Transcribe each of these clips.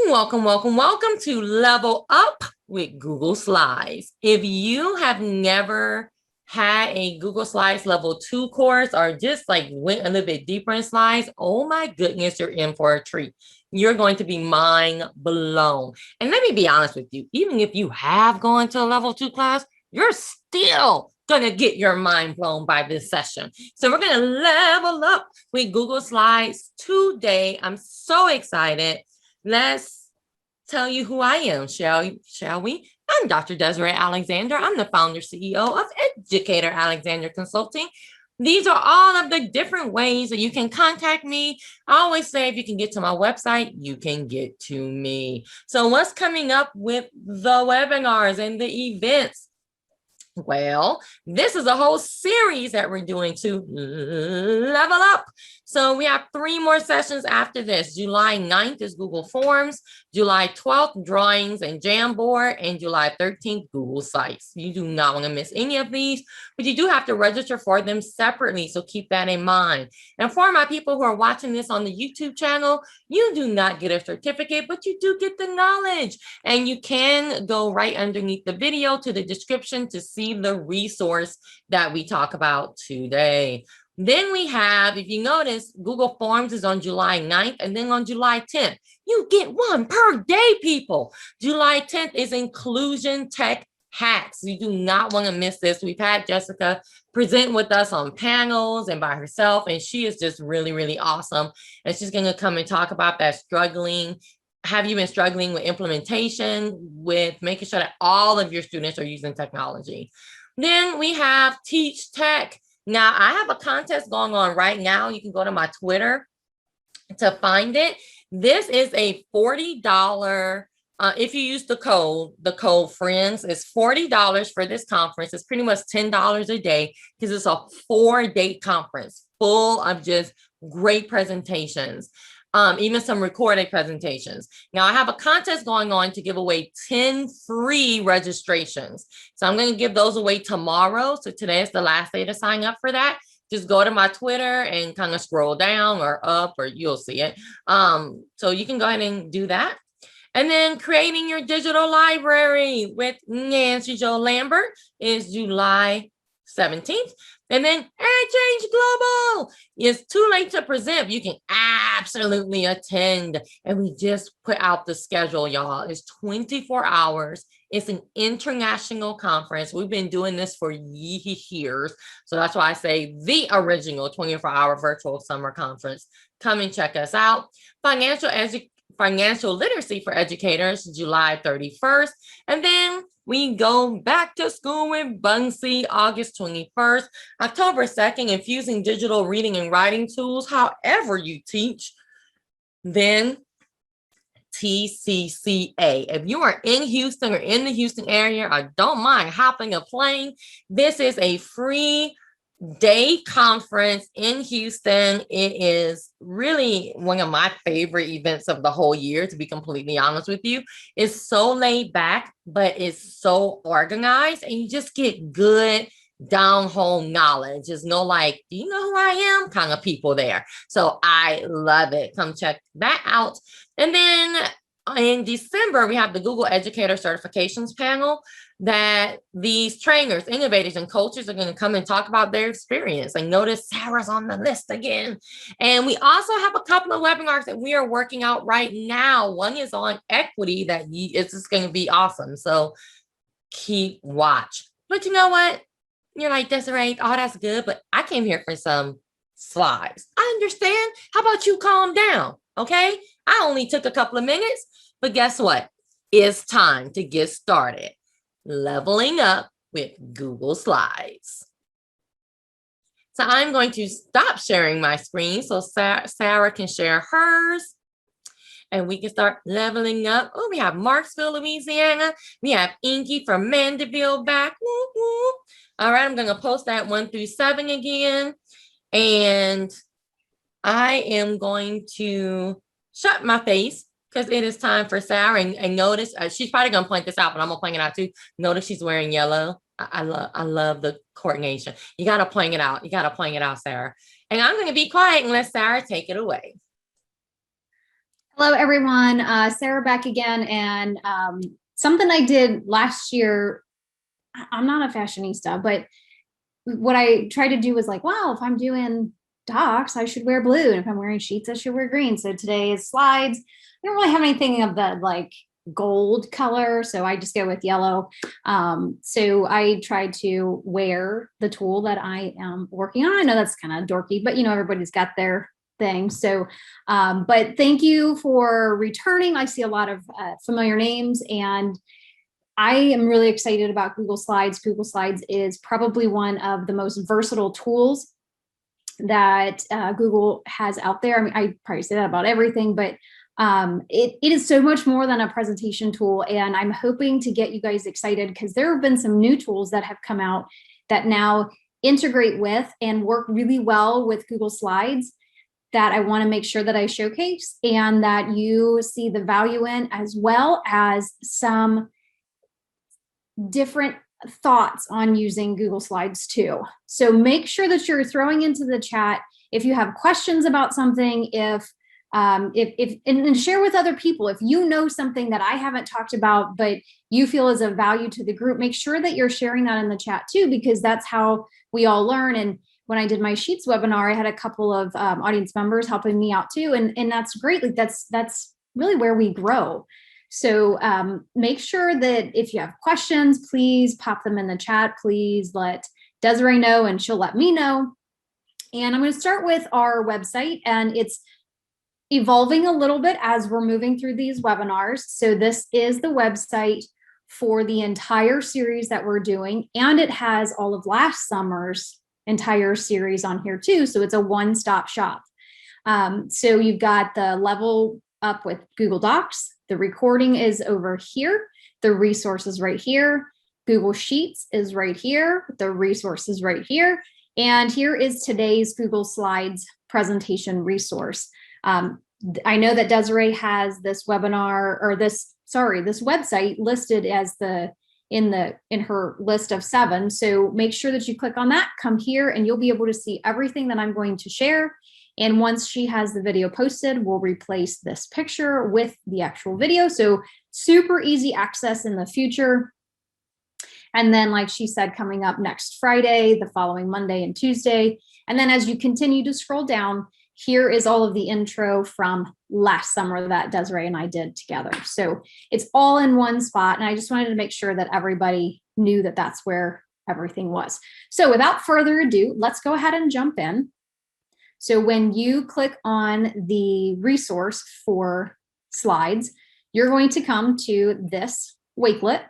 Welcome, welcome, welcome to Level Up with Google Slides. If you have never had a Google Slides Level 2 course or just like went a little bit deeper in slides, oh my goodness, you're in for a treat. You're going to be mind blown. And let me be honest with you, even if you have gone to a Level 2 class, you're still going to get your mind blown by this session. So we're going to level up with Google Slides today. I'm so excited. Let's tell you who I am, shall we? I'm Dr. Desiree Alexander. I'm the founder, CEO of Educator Alexander Consulting. These are all of the different ways that you can contact me. I always say if you can get to my website, you can get to me. So what's coming up with the webinars and the events? Well, this is a whole series that we're doing to level up. So we have 3 more sessions after this. July 9th is Google Forms, July 12th, Drawings and Jamboard, and July 13th, Google Sites. You do not want to miss any of these, but you do have to register for them separately, so keep that in mind. And for my people who are watching this on the YouTube channel, you do not get a certificate, but you do get the knowledge. And you can go right underneath the video to the description to see the resource that we talk about today. Then we have, if you notice, Google Forms is on July 9th, and then on July 10th, you get one per day, people. July 10th is Inclusion Tech Hacks. You do not want to miss this. We've had Jessica present with us on panels and by herself, and she is just really, really awesome. And she's going to come and talk about that struggling. Have you been struggling with implementation, with making sure that all of your students are using technology? Then we have Teach Tech. Now, I have a contest going on right now. You can go to my Twitter to find it. This is a $40, if you use the code FRIENDS, it's $40 for this conference. It's pretty much $10 a day because it's a 4-day conference full of just great presentations. Even some recorded presentations. Now, I have a contest going on to give away 10 free registrations. So I'm going to give those away tomorrow. So today is the last day to sign up for that. Just go to my Twitter and kind of scroll down or up, or you'll see it. So you can go ahead and do that. And then creating your digital library with Nancy Jo Lambert is July 17th. And then Change Global is too late to present. You can absolutely attend. And we just put out the schedule, y'all. It's 24 hours. It's an international conference. We've been doing this for years. So that's why I say the original 24-hour virtual summer conference. Come and check us out. Financial Literacy for Educators, July 31st. And then we go back to school with Bunsey, August 21st. October 2nd, infusing digital reading and writing tools, however you teach. Then TCCA. If you are in Houston or in the Houston area or don't mind hopping a plane, this is a free day conference in Houston. It is really one of my favorite events of the whole year, to be completely honest with you. It's so laid back, but it's so organized, and you just get good down home knowledge. There's no like, do you know who I am kind of people there. So I love it. Come check that out. And then in December, we have the Google Educator Certifications panel that these trainers, innovators, and coaches are going to come and talk about their experience. And notice Sarah's on the list again. And we also have a couple of webinars that we are working out right now. One is on equity that it's just going to be awesome. So keep watch. But you know what? You're like, Desiree, oh, that's good, but I came here for some slides. I understand. How about you calm down? Okay. I only took a couple of minutes, but guess what? It's time to get started. Leveling up with Google Slides. So I'm going to stop sharing my screen so Sarah can share hers. And we can start leveling up. Oh, we have Marksville, Louisiana. We have Inky from Mandeville back. Woo, woo. All right, I'm going to post that 1 through 7 again. And I am going to shut my face because it is time for Sarah. And notice, she's probably going to point this out, but I'm going to point it out too. Notice she's wearing yellow. I love the coordination. You got to point it out. You got to point it out, Sarah. And I'm going to be quiet and let Sarah take it away. Hello, everyone. Sarah back again. And something I did last year, I'm not a fashionista, but what I tried to do was like, wow, if I'm doing docs, I should wear blue. And if I'm wearing sheets, I should wear green. So today is slides. I don't really have anything of the like gold color, so I just go with yellow. So I tried to wear the tool that I am working on. I know that's kind of dorky, but everybody's got their thing. So, but thank you for returning. I see a lot of familiar names, and I am really excited about Google Slides. Google Slides is probably one of the most versatile tools that Google has out there. I mean, I probably say that about everything, but it is so much more than a presentation tool. And I'm hoping to get you guys excited because there have been some new tools that have come out that now integrate with and work really well with Google Slides that I want to make sure that I showcase and that you see the value in, as well as some different thoughts on using Google Slides too. So make sure that you're throwing into the chat if you have questions about something, if and share with other people. If you know something that I haven't talked about, but you feel is of value to the group, make sure that you're sharing that in the chat too, because that's how we all learn. And when I did my Sheets webinar, I had a couple of audience members helping me out too. And that's great. Like that's really where we grow. So make sure that if you have questions, please pop them in the chat. Please let Desiree know and she'll let me know. And I'm going to start with our website, and it's evolving a little bit as we're moving through these webinars. So this is the website for the entire series that we're doing, and it has all of last summer's entire series on here too. So it's a one-stop shop. So you've got the level up with Google Docs. The recording is over here. The resources right here. Google Sheets is right here. The resources right here. And here is today's Google Slides presentation resource. I know that Desiree has this webinar or this website listed as in her list of 7. So make sure that you click on that, come here, and you'll be able to see everything that I'm going to share. And once she has the video posted, we'll replace this picture with the actual video. So super easy access in the future. And then, like she said, coming up next Friday, the following Monday and Tuesday. And then as you continue to scroll down, here is all of the intro from last summer that Desiree and I did together. So it's all in one spot. And I just wanted to make sure that everybody knew that that's where everything was. So without further ado, let's go ahead and jump in. So when you click on the resource for slides, you're going to come to this Wakelet.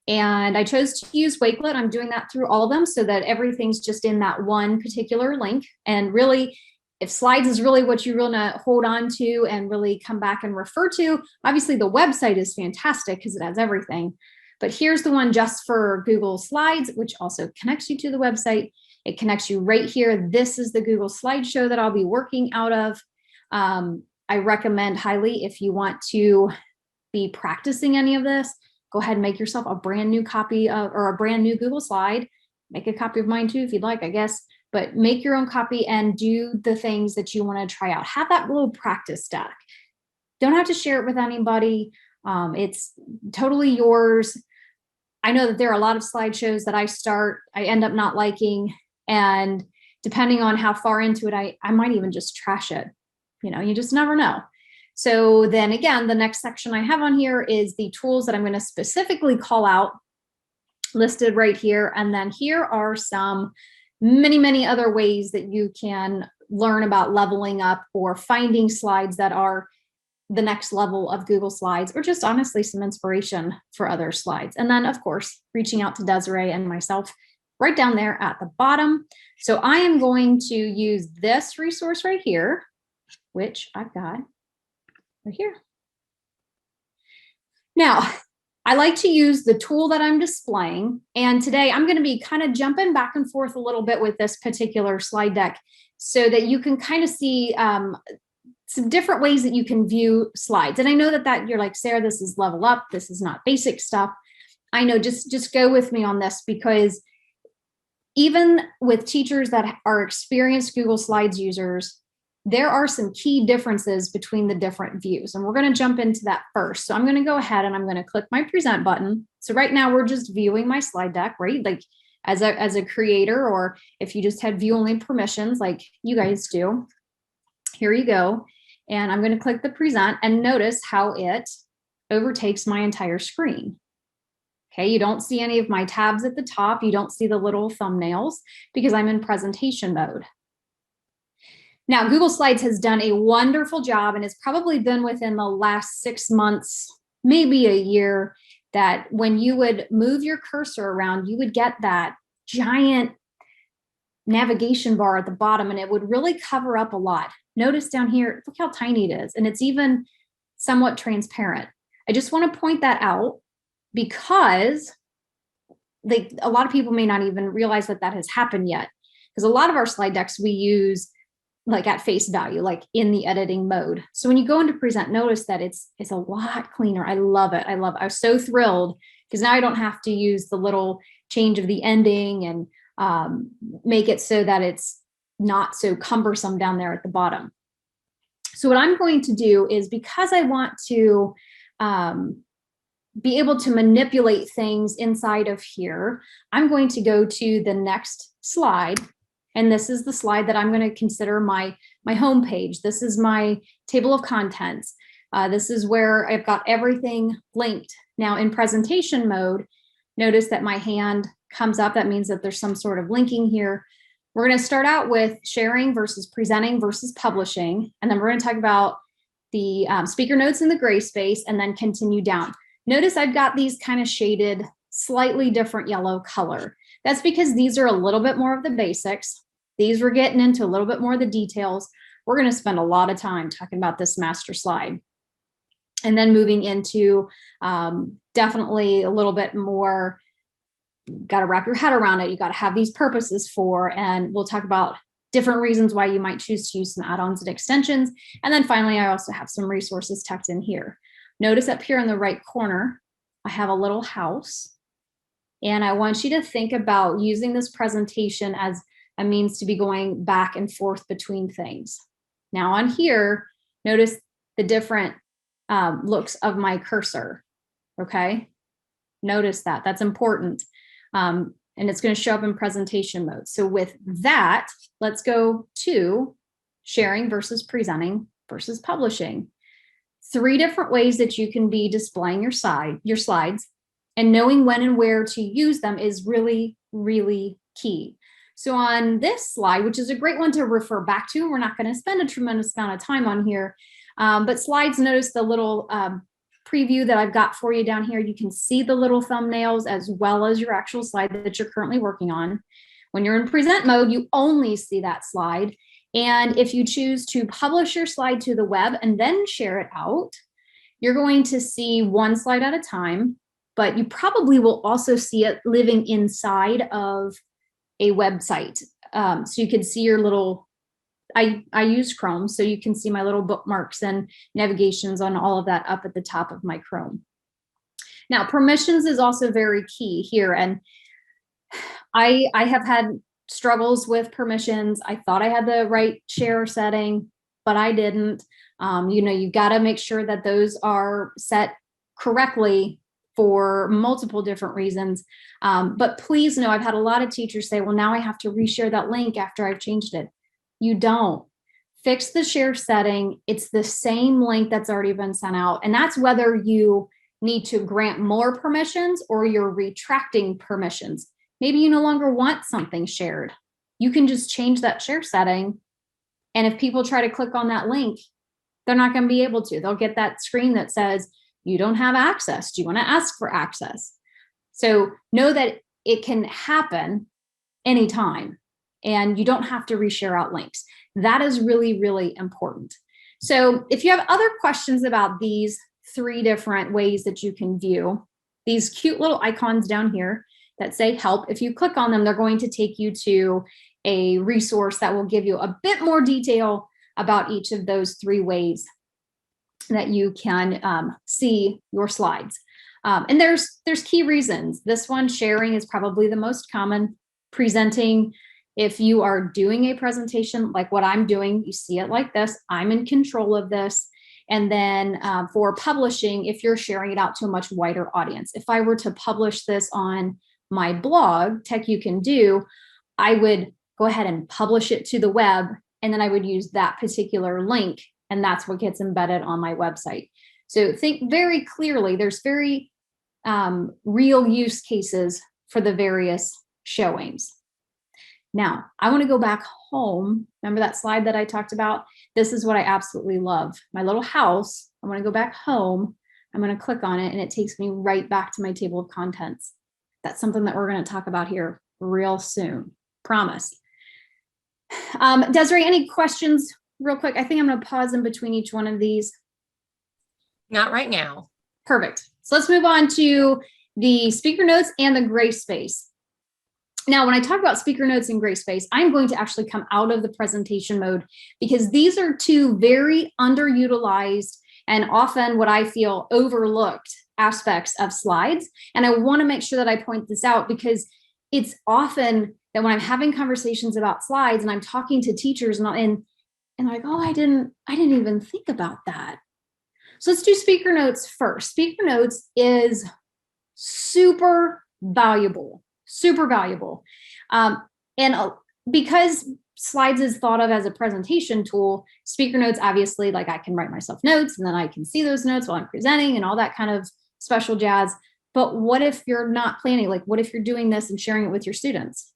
And I chose to use Wakelet. I'm doing that through all of them so that everything's just in that one particular link. And really, if slides is really what you want to hold on to and really come back and refer to, obviously the website is fantastic because it has everything. But here's the one just for Google Slides, which also connects you to the website. It connects you right here. This is the Google slideshow that I'll be working out of. I recommend highly, if you want to be practicing any of this, go ahead and make yourself a brand new copy or a brand new Google slide. Make a copy of mine too, if you'd like, I guess. But make your own copy and do the things that you want to try out. Have that little practice stack. Don't have to share it with anybody. It's totally yours. I know that there are a lot of slideshows that I end up not liking. And depending on how far into it, I might even just trash it. You just never know. So then again, the next section I have on here is the tools that I'm going to specifically call out, listed right here. And then here are some many other ways that you can learn about leveling up or finding slides that are the next level of Google Slides, or just honestly some inspiration for other slides. And then, of course, reaching out to Desiree and myself right down there at the bottom. So I am going to use this resource right here, which I've got right here. Now, I like to use the tool that I'm displaying. And today I'm going to be kind of jumping back and forth a little bit with this particular slide deck so that you can kind of see some different ways that you can view slides. And I know that you're like, Sarah, this is level up. This is not basic stuff. I know, just go with me on this, because even with teachers that are experienced Google Slides users, there are some key differences between the different views, and we're going to jump into that first. So I'm going to go ahead and I'm going to click my present button. So right now we're just viewing my slide deck, right? Like as a creator, or if you just had view only permissions like you guys do. Here you go. And I'm going to click the present and notice how it overtakes my entire screen. Okay, you don't see any of my tabs at the top. You don't see the little thumbnails because I'm in presentation mode. Now, Google Slides has done a wonderful job, and it's probably been within the last 6 months, maybe a year, that when you would move your cursor around, you would get that giant navigation bar at the bottom, and it would really cover up a lot. Notice down here, look how tiny it is, and it's even somewhat transparent. I just want to point that out because a lot of people may not even realize that that has happened yet, because a lot of our slide decks we use like at face value, like in the editing mode. So when you go into present, notice that it's a lot cleaner. I love it. I was so thrilled because now I don't have to use the little change of the ending and make it so that it's not so cumbersome down there at the bottom. So what I'm going to do is, because I want to be able to manipulate things inside of here, I'm going to go to the next slide. And this is the slide that I'm going to consider my home page. This is my table of contents. This is where I've got everything linked. Now in presentation mode, notice that my hand comes up. That means that there's some sort of linking here. We're going to start out with sharing versus presenting versus publishing. And then we're going to talk about the speaker notes in the gray space and then continue down. Notice I've got these kind of shaded, slightly different yellow color. That's because these are a little bit more of the basics. These we're getting into a little bit more of the details. We're going to spend a lot of time talking about this master slide. And then moving into definitely a little bit more, got to wrap your head around it. You got to have these purposes for, and we'll talk about different reasons why you might choose to use some add-ons and extensions. And then finally, I also have some resources tucked in here. Notice up here in the right corner, I have a little house. And I want you to think about using this presentation as a means to be going back and forth between things. Now on here, notice the different looks of my cursor, okay? Notice that, that's important. And it's gonna show up in presentation mode. So with that, let's go to sharing versus presenting versus publishing. 3 different ways that you can be displaying your slides, and knowing when and where to use them is really, really key. So on this slide, which is a great one to refer back to, we're not going to spend a tremendous amount of time on here, but slides, notice the little preview that I've got for you down here. You can see the little thumbnails as well as your actual slide that you're currently working on. When you're in present mode, you only see that slide. And if you choose to publish your slide to the web and then share it out, you're going to see one slide at a time, but you probably will also see it living inside of a website. So you can see your little, I use Chrome, so you can see my little bookmarks and navigations on all of that up at the top of my Chrome. Now, permissions is also very key here. And I have had struggles with permissions. I thought I had the right share setting, but I didn't. You got to make sure that those are set correctly for multiple different reasons. But please know, I've had a lot of teachers say, well, now I have to reshare that link after I've changed it. You don't. Fix the share setting. It's the same link that's already been sent out. And that's whether you need to grant more permissions or you're retracting permissions. Maybe you no longer want something shared. You can just change that share setting. And if people try to click on that link, they're not going to be able to. They'll get that screen that says, you don't have access. Do you want to ask for access? So know that it can happen anytime, and you don't have to reshare out links. That is really, really important. So if you have other questions about these 3 different ways that you can view, these cute little icons down here that say help, if you click on them, they're going to take you to a resource that will give you a bit more detail about each of those 3 ways that you can see your slides. And there's key reasons. This one, sharing, is probably the most common. Presenting If you are doing a presentation like what I'm doing, you see it like this, I'm in control of this. And then for publishing, if you're sharing it out to a much wider audience, if I were to publish this on my blog, Tech You Can Do, I would go ahead and publish it to the web, and then I would use that particular link, and that's what gets embedded on my website. So think very clearly, there's very real use cases for the various showings. Now, I want to go back home. Remember that slide that I talked about? This is what I absolutely love. My little house, I want to go back home. I'm going to click on it, and it takes me right back to my table of contents. That's something that we're going to talk about here real soon. Promise. Desiree, any questions real quick? I think I'm going to pause in between each one of these. Not right now. Perfect. So let's move on to the speaker notes and the gray space. Now, when I talk about speaker notes and gray space, I'm going to actually come out of the presentation mode because these are two very underutilized and often what I feel overlooked aspects of slides. And I want to make sure that I point this out because it's often that when I'm having conversations about slides and I'm talking to teachers and like, oh, I didn't even think about that. So let's do speaker notes first. Speaker notes is super valuable. Because slides is thought of as a presentation tool, speaker notes, obviously, like I can write myself notes and then I can see those notes while I'm presenting and all that kind of special jazz. But what if you're not planning? Like, what if you're doing this and sharing it with your students?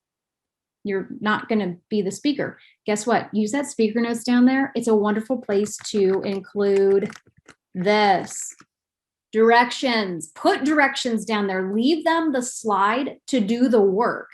You're not going to be the speaker. Guess what? Use that speaker notes down there. It's a wonderful place to include this. Directions, put directions down there, leave them the slide to do the work.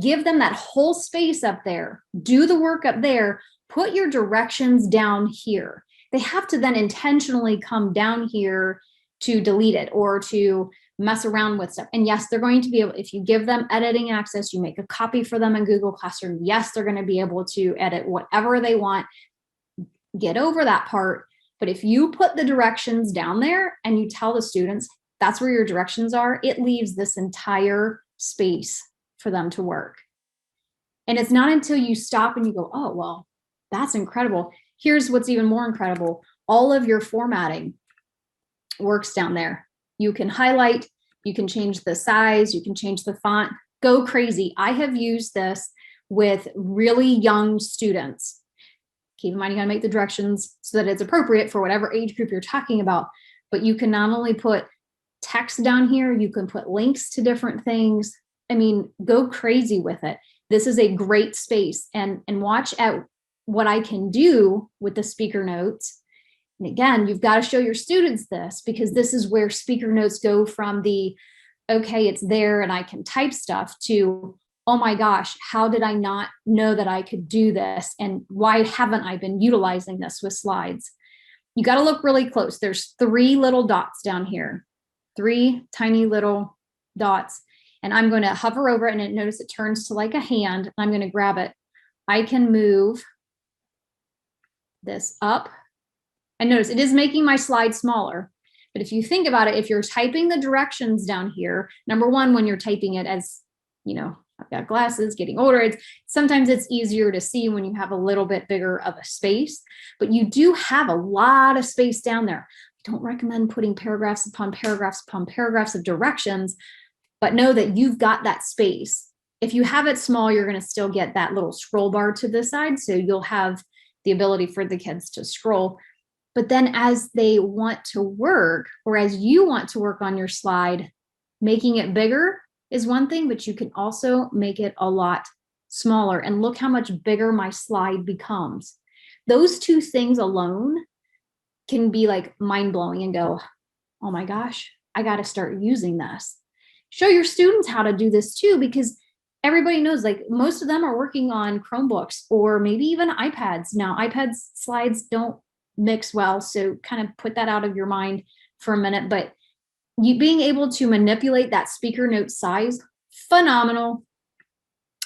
Give them that whole space up there, do the work up there, put your directions down here. They have to then intentionally come down here to delete it or to mess around with stuff. And yes, they're going to be able, if you give them editing access, you make a copy for them in Google Classroom, yes, they're going to be able to edit whatever they want. Get over that part. But if you put the directions down there and you tell the students that's where your directions are, it leaves this entire space for them to work. And it's not until you stop and you go, oh, well, that's incredible. Here's what's even more incredible. All of your formatting works down there. You can highlight, you can change the size, you can change the font, go crazy. I have used this with really young students. Keep in mind, you gotta make the directions so that it's appropriate for whatever age group you're talking about. But you can not only put text down here, you can put links to different things. I mean, go crazy with it. This is a great space. And watch at what I can do with the speaker notes. And again, you've got to show your students this because this is where speaker notes go from the, okay, it's there and I can type stuff to, oh my gosh, how did I not know that I could do this? And why haven't I been utilizing this with slides? You got to look really close. There's 3 little dots down here, 3 tiny little dots. And I'm going to hover over it and notice it turns to like a hand. I'm going to grab it. I can move this up. And notice it is making my slide smaller. But if you think about it, if you're typing the directions down here, number one, when you're typing it as, you know, I've got glasses, getting older, sometimes it's easier to see when you have a little bit bigger of a space, but you do have a lot of space down there. I don't recommend putting paragraphs upon paragraphs upon paragraphs of directions, but know that you've got that space. If you have it small, you're going to still get that little scroll bar to the side, so you'll have the ability for the kids to scroll. But then as they want to work, or as you want to work on your slide, making it bigger is one thing, but you can also make it a lot smaller. And look how much bigger my slide becomes. Those 2 things alone can be like mind-blowing and go, oh my gosh, I got to start using this. Show your students how to do this too, because everybody knows, like, most of them are working on Chromebooks or maybe even iPads. Now, iPads slides don't mix well, so kind of put that out of your mind for a minute. But you being able to manipulate that speaker note size, phenomenal.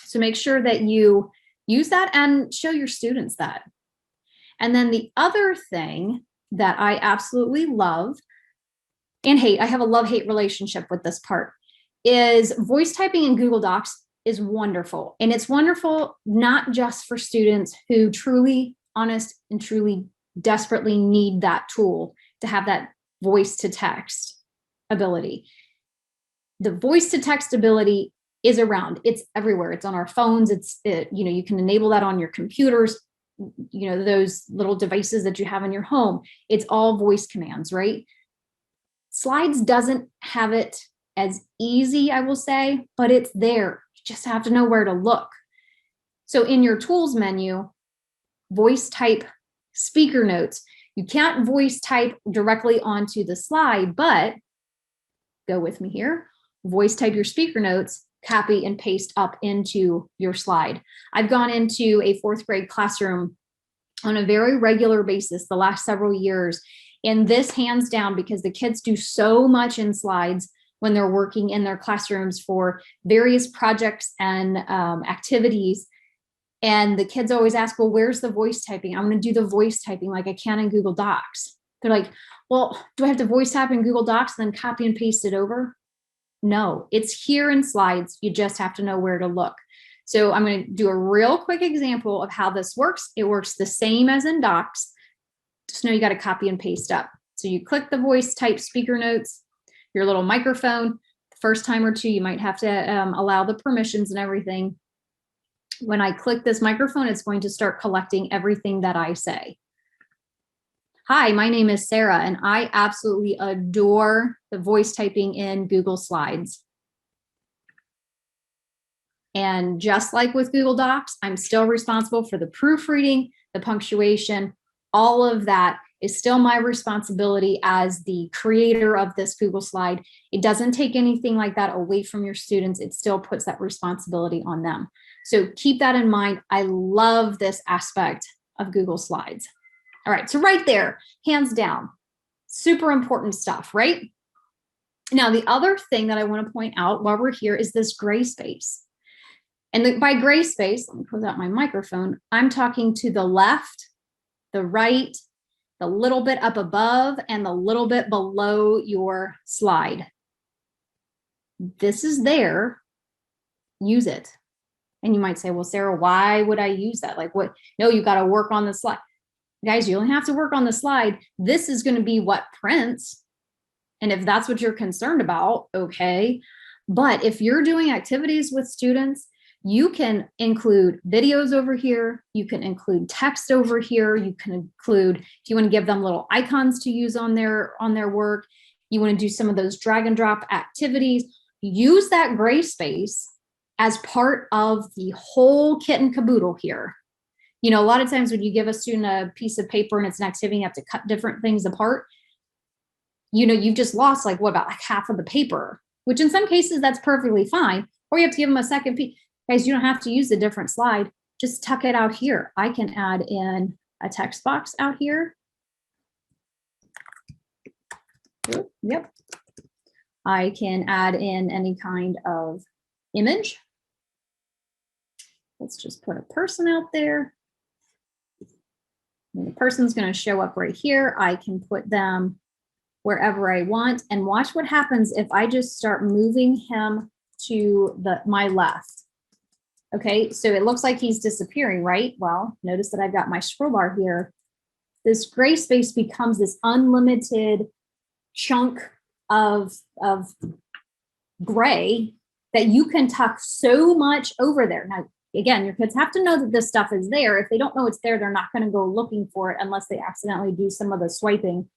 So make sure that you use that and show your students that. And then the other thing that I absolutely love and hate, I have a love-hate relationship with this part, is voice typing in Google Docs is wonderful. And it's wonderful not just for students who truly, honest and truly desperately need that tool to have that voice to text ability. The voice to text ability is around. It's everywhere. It's on our phones. You can enable that on your computers, those little devices that you have in your home. It's all voice commands, right? Slides doesn't have it as easy, I will say, but it's there. You just have to know where to look. So in your tools menu, voice type speaker notes. You can't voice type directly onto the slide, but go with me here. Voice type your speaker notes, copy and paste up into your slide. I've gone into a 4th grade classroom on a very regular basis the last several years. And this hands down, because the kids do so much in slides when they're working in their classrooms for various projects and activities. And the kids always ask, well, where's the voice typing? I'm going to do the voice typing like I can in Google Docs. They're like, well, do I have to voice type in Google Docs and then copy and paste it over? No, it's here in slides. You just have to know where to look. So I'm going to do a real quick example of how this works. It works the same as in Docs. Just know you got to copy and paste up. So you click the voice type speaker notes, your little microphone. The first time or two, you might have to allow the permissions and everything. When I click this microphone, it's going to start collecting everything that I say. Hi, my name is Sarah, and I absolutely adore the voice typing in Google Slides. And just like with Google Docs, I'm still responsible for the proofreading, the punctuation, all of that is still my responsibility as the creator of this Google slide. It doesn't take anything like that away from your students. It still puts that responsibility on them. So keep that in mind. I love this aspect of Google Slides. All right, so right there, hands down, super important stuff, right? Now, the other thing that I want to point out while we're here is this gray space. And by gray space, let me close out my microphone, I'm talking to the left, the right, the little bit up above, and the little bit below your slide. This is there, use it. And you might say, well, Sarah, why would I use that? Like what? No, you got to work on the slide. Guys, you only have to work on the slide. This is going to be what prints. And if that's what you're concerned about, okay. But if you're doing activities with students, you can include videos over here. You can include text over here. You can include, if you want to give them little icons to use on their work, you want to do some of those drag and drop activities, use that gray space as part of the whole kit and caboodle here. You know, a lot of times when you give a student a piece of paper and it's an activity, you have to cut different things apart. You know, you've just lost like half of the paper, which in some cases that's perfectly fine. Or you have to give them a second piece. Guys, you don't have to use a different slide. Just tuck it out here. I can add in a text box out here. Yep. I can add in any kind of image. Let's just put a person out there. And the person's going to show up right here. I can put them wherever I want. And watch what happens if I just start moving him to my left. Okay, so it looks like he's disappearing, right? Well, notice that I've got my scroll bar here. This gray space becomes this unlimited chunk of gray that you can tuck so much over there. Now, again, your kids have to know that this stuff is there. If they don't know it's there, they're not going to go looking for it unless they accidentally do some of the swiping.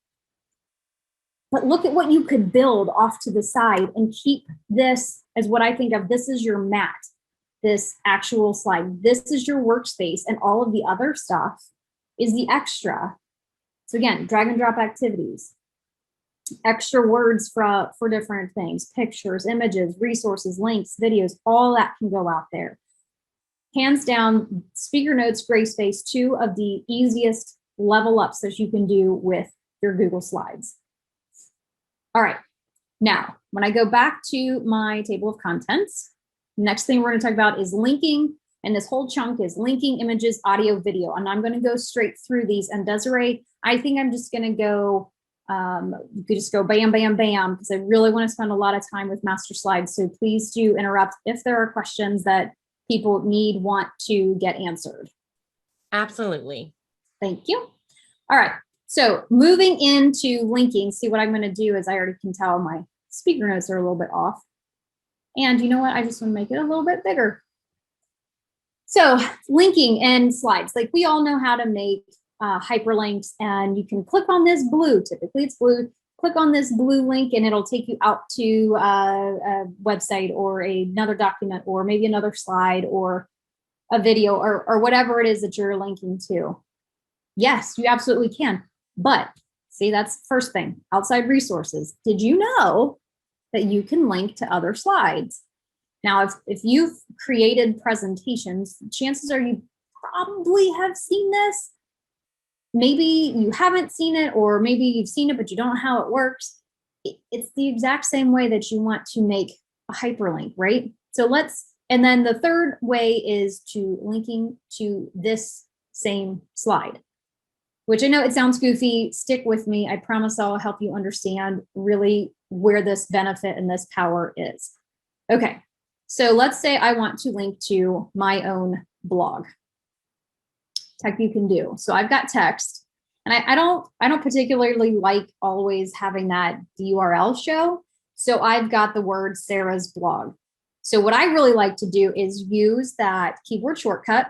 But look at what you could build off to the side and keep this as what I think of. This is your mat. This actual slide. This is your workspace, and all of the other stuff is the extra. So again, drag and drop activities, extra words for different things, pictures, images, resources, links, videos, all that can go out there. Hands down, speaker notes, gray space, 2 of the easiest level ups that you can do with your Google Slides. All right, now when I go back to my table of contents, next thing we're going to talk about is linking, and this whole chunk is linking images, audio, video, and I'm going to go straight through these. And Desiree, I think I'm just going to go You could just go bam, bam, bam, because I really want to spend a lot of time with master slides. So please do interrupt if there are questions that people want to get answered. Absolutely. Thank you. All right. So moving into linking, see what I'm going to do is I already can tell my speaker notes are a little bit off. And you know what? I just want to make it a little bit bigger. So linking and slides, like we all know how to make hyperlinks, and you can click on this blue, typically it's blue, click on this blue link and it'll take you out to a website or another document or maybe another slide or a video or whatever it is that you're linking to. Yes, you absolutely can. But see, that's the first thing, outside resources. Did you know that you can link to other slides? Now, if you've created presentations, chances are you probably have seen this. Maybe you haven't seen it, or maybe you've seen it, but you don't know how it works. It's the exact same way that you want to make a hyperlink, right? So and then the third way is to linking to this same slide, which I know it sounds goofy. Stick with me. I promise I'll help you understand really where this benefit and this power is. Okay, so let's say I want to link to my own blog. Tech you can do. So I've got text, and I don't particularly like always having that URL show. So I've got the word Sarah's blog. So what I really like to do is use that keyboard shortcut,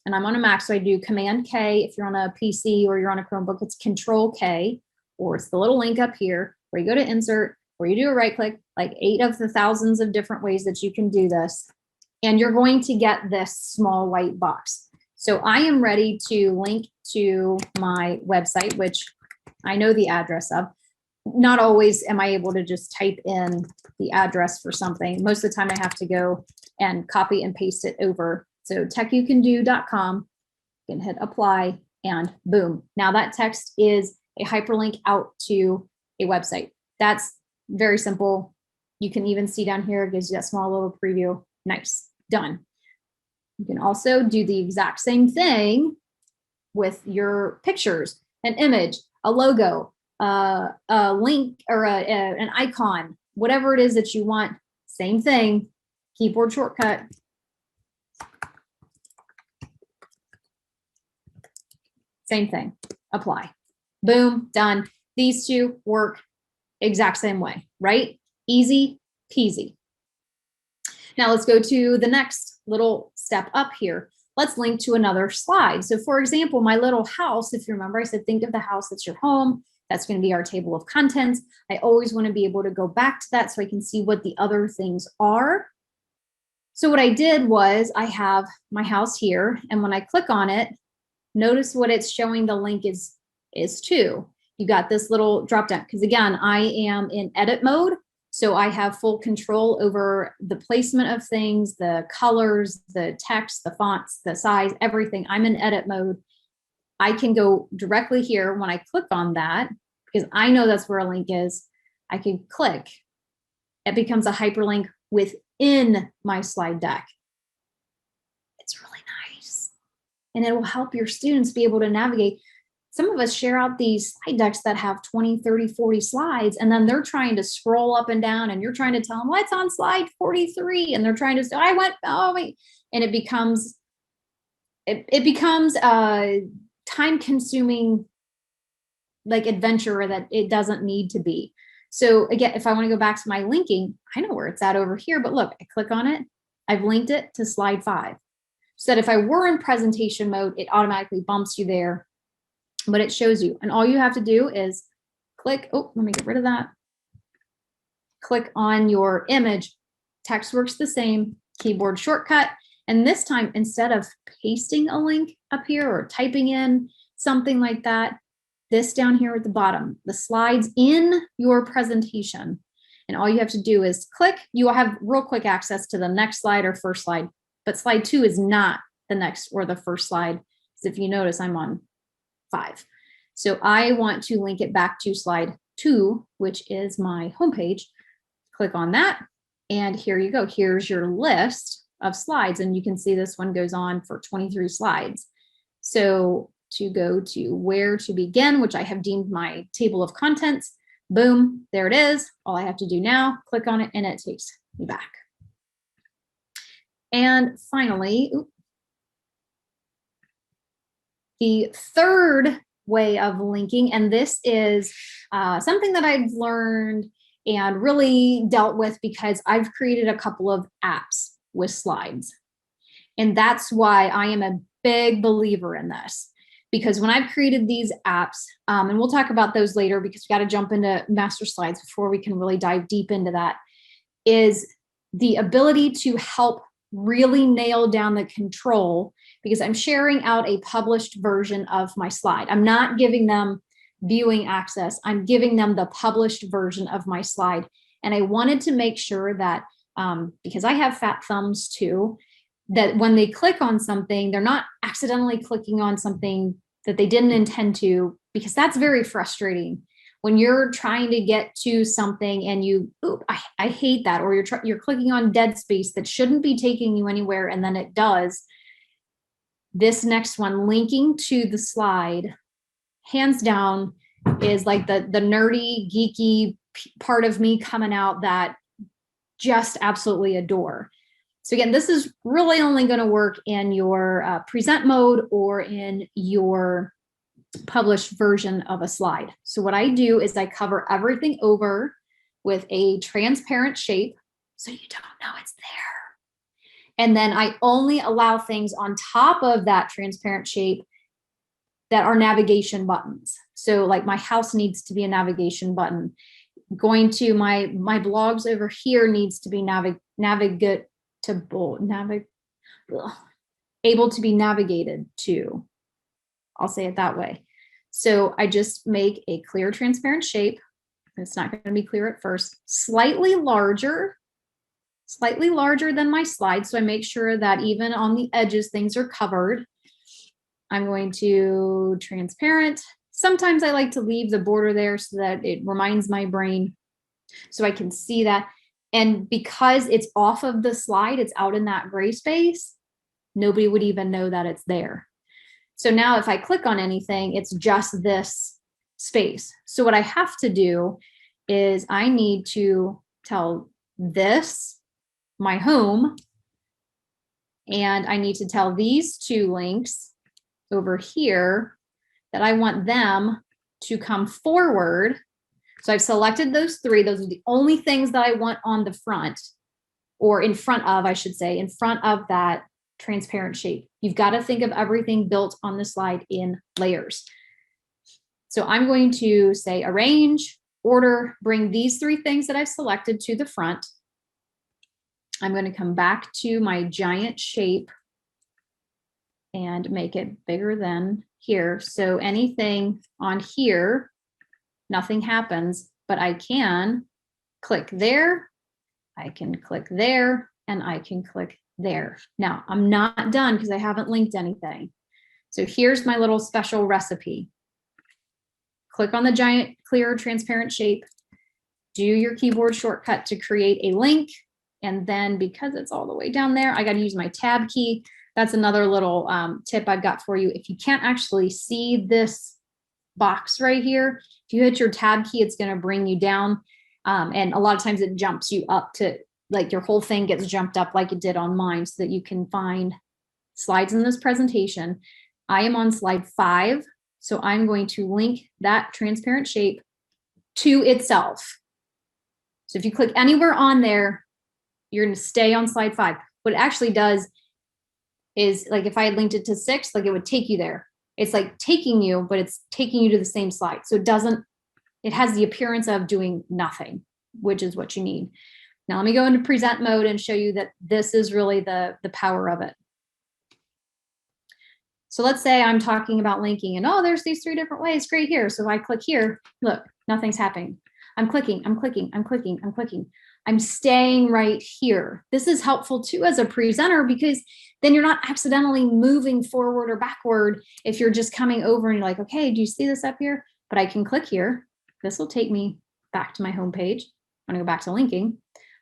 and I'm on a Mac, so I do Command K. If you're on a PC or you're on a Chromebook, it's Control K, or it's the little link up here where you go to insert, where you do a right click, like 8 of the thousands of different ways that you can do this. And you're going to get this small white box. So I am ready to link to my website, which I know the address of. Not always am I able to just type in the address for something. Most of the time I have to go and copy and paste it over. So techyoucando.com, you can hit apply, and boom. Now that text is a hyperlink out to a website. That's very simple. You can even see down here, it gives you that small little preview. Nice, done. You can also do the exact same thing with your pictures, an image, a logo, a link, or an icon, whatever it is that you want. Same thing, keyboard shortcut. Same thing, apply. Boom, done. These two work exact same way, right? Easy peasy. Now let's go to the next little step up here. Let's link to another slide. So for example, my little house, if you remember, I said, think of the house that's your home. That's going to be our table of contents. I always want to be able to go back to that so I can see what the other things are. So what I did was I have my house here, and when I click on it, notice what it's showing the link is to. You got this little drop down, because again, I am in edit mode. So I have full control over the placement of things, the colors, the text, the fonts, the size, everything. I'm in edit mode. I can go directly here when I click on that, because I know that's where a link is. I can click. It becomes a hyperlink within my slide deck. It's really nice. And it will help your students be able to navigate. Some of us share out these slide decks that have 20, 30, 40 slides, and then they're trying to scroll up and down, and you're trying to tell them what's on slide 43, and they're trying to say, oh wait, and it becomes a time-consuming like adventure that it doesn't need to be. So again, if I want to go back to my linking, I know where it's at over here, but look, I click on it, I've linked it to slide 5. So that if I were in presentation mode, it automatically bumps you there. But it shows you, and all you have to do is click, oh, let me get rid of that. Click on your image. Text works the same, keyboard shortcut. And this time, instead of pasting a link up here or typing in something like that, this down here at the bottom, the slides in your presentation. And all you have to do is click, you will have real quick access to the next slide or first slide, but slide 2 is not the next or the first slide. So if you notice, I'm on 5. So I want to link it back to slide 2, which is my homepage. Click on that, and here you go. Here's your list of slides, and you can see this one goes on for 23 slides. So to go to where to begin, which I have deemed my table of contents. Boom, there it is. All I have to do now, click on it, and it takes me back. And finally, the third way of linking, and this is something that I've learned and really dealt with because I've created a couple of apps with slides. And that's why I am a big believer in this. Because when I've created these apps, and we'll talk about those later because we got to jump into master slides before we can really dive deep into that, is the ability to help really nail down the control, because I'm sharing out a published version of my slide. I'm not giving them viewing access. I'm giving them the published version of my slide. And I wanted to make sure that, because I have fat thumbs too, that when they click on something, they're not accidentally clicking on something that they didn't intend to, because that's very frustrating. When you're trying to get to something and you, I hate that, or you're clicking on dead space that shouldn't be taking you anywhere, and then it does. This next one, linking to the slide, hands down, is like the nerdy, geeky part of me coming out that just absolutely adore. So again, this is really only going to work in your present mode or in your published version of a slide. So what I do is I cover everything over with a transparent shape so you don't know it's there. And then I only allow things on top of that transparent shape that are navigation buttons. So like my house needs to be a navigation button. Going to my blogs over here needs to be able to be navigated to. I'll say it that way. So I just make a clear, transparent shape. It's not going to be clear at first. Slightly larger than my slide. So I make sure that even on the edges, things are covered. I'm going to transparent. Sometimes I like to leave the border there so that it reminds my brain so I can see that. And because it's off of the slide, it's out in that gray space, nobody would even know that it's there. So now if I click on anything, it's just this space. So what I have to do is I need to tell this my home, and I need to tell these two links over here that I want them to come forward. So I've selected those three. Those are the only things that I want on the front, or in front of, I should say, in front of that transparent shape. You've got to think of everything built on the slide in layers. So I'm going to say arrange, order, bring these three things that I've selected to the front. I'm going to come back to my giant shape and make it bigger than here. So anything on here, nothing happens, but I can click there, I can click there, and I can click there. Now, I'm not done because I haven't linked anything. So here's my little special recipe. Click on the giant, clear, transparent shape, do your keyboard shortcut to create a link, and then because it's all the way down there, I got to use my tab key. That's another little tip I've got for you. If you can't actually see this box right here, if you hit your tab key, it's going to bring you down. And a lot of times it jumps you up to, like, your whole thing gets jumped up like it did on mine so that you can find slides in this presentation. I am on slide 5. So I'm going to link that transparent shape to itself. So if you click anywhere on there, you're going to stay on slide 5. What it actually does is, like, if I had linked it to 6, like, it would take you there. It's like taking you, but it's taking you to the same slide. So it has the appearance of doing nothing, which is what you need. Now let me go into present mode and show you that this is really the power of it. So let's say I'm talking about linking and, oh, there's these 3 different ways. Great, here. So if I click here, look, nothing's happening. I'm clicking, I'm clicking, I'm clicking, I'm clicking. I'm staying right here. This is helpful too as a presenter, because then you're not accidentally moving forward or backward if you're just coming over and you're like, okay, do you see this up here? But I can click here. This will take me back to my home page. I'm gonna go back to linking.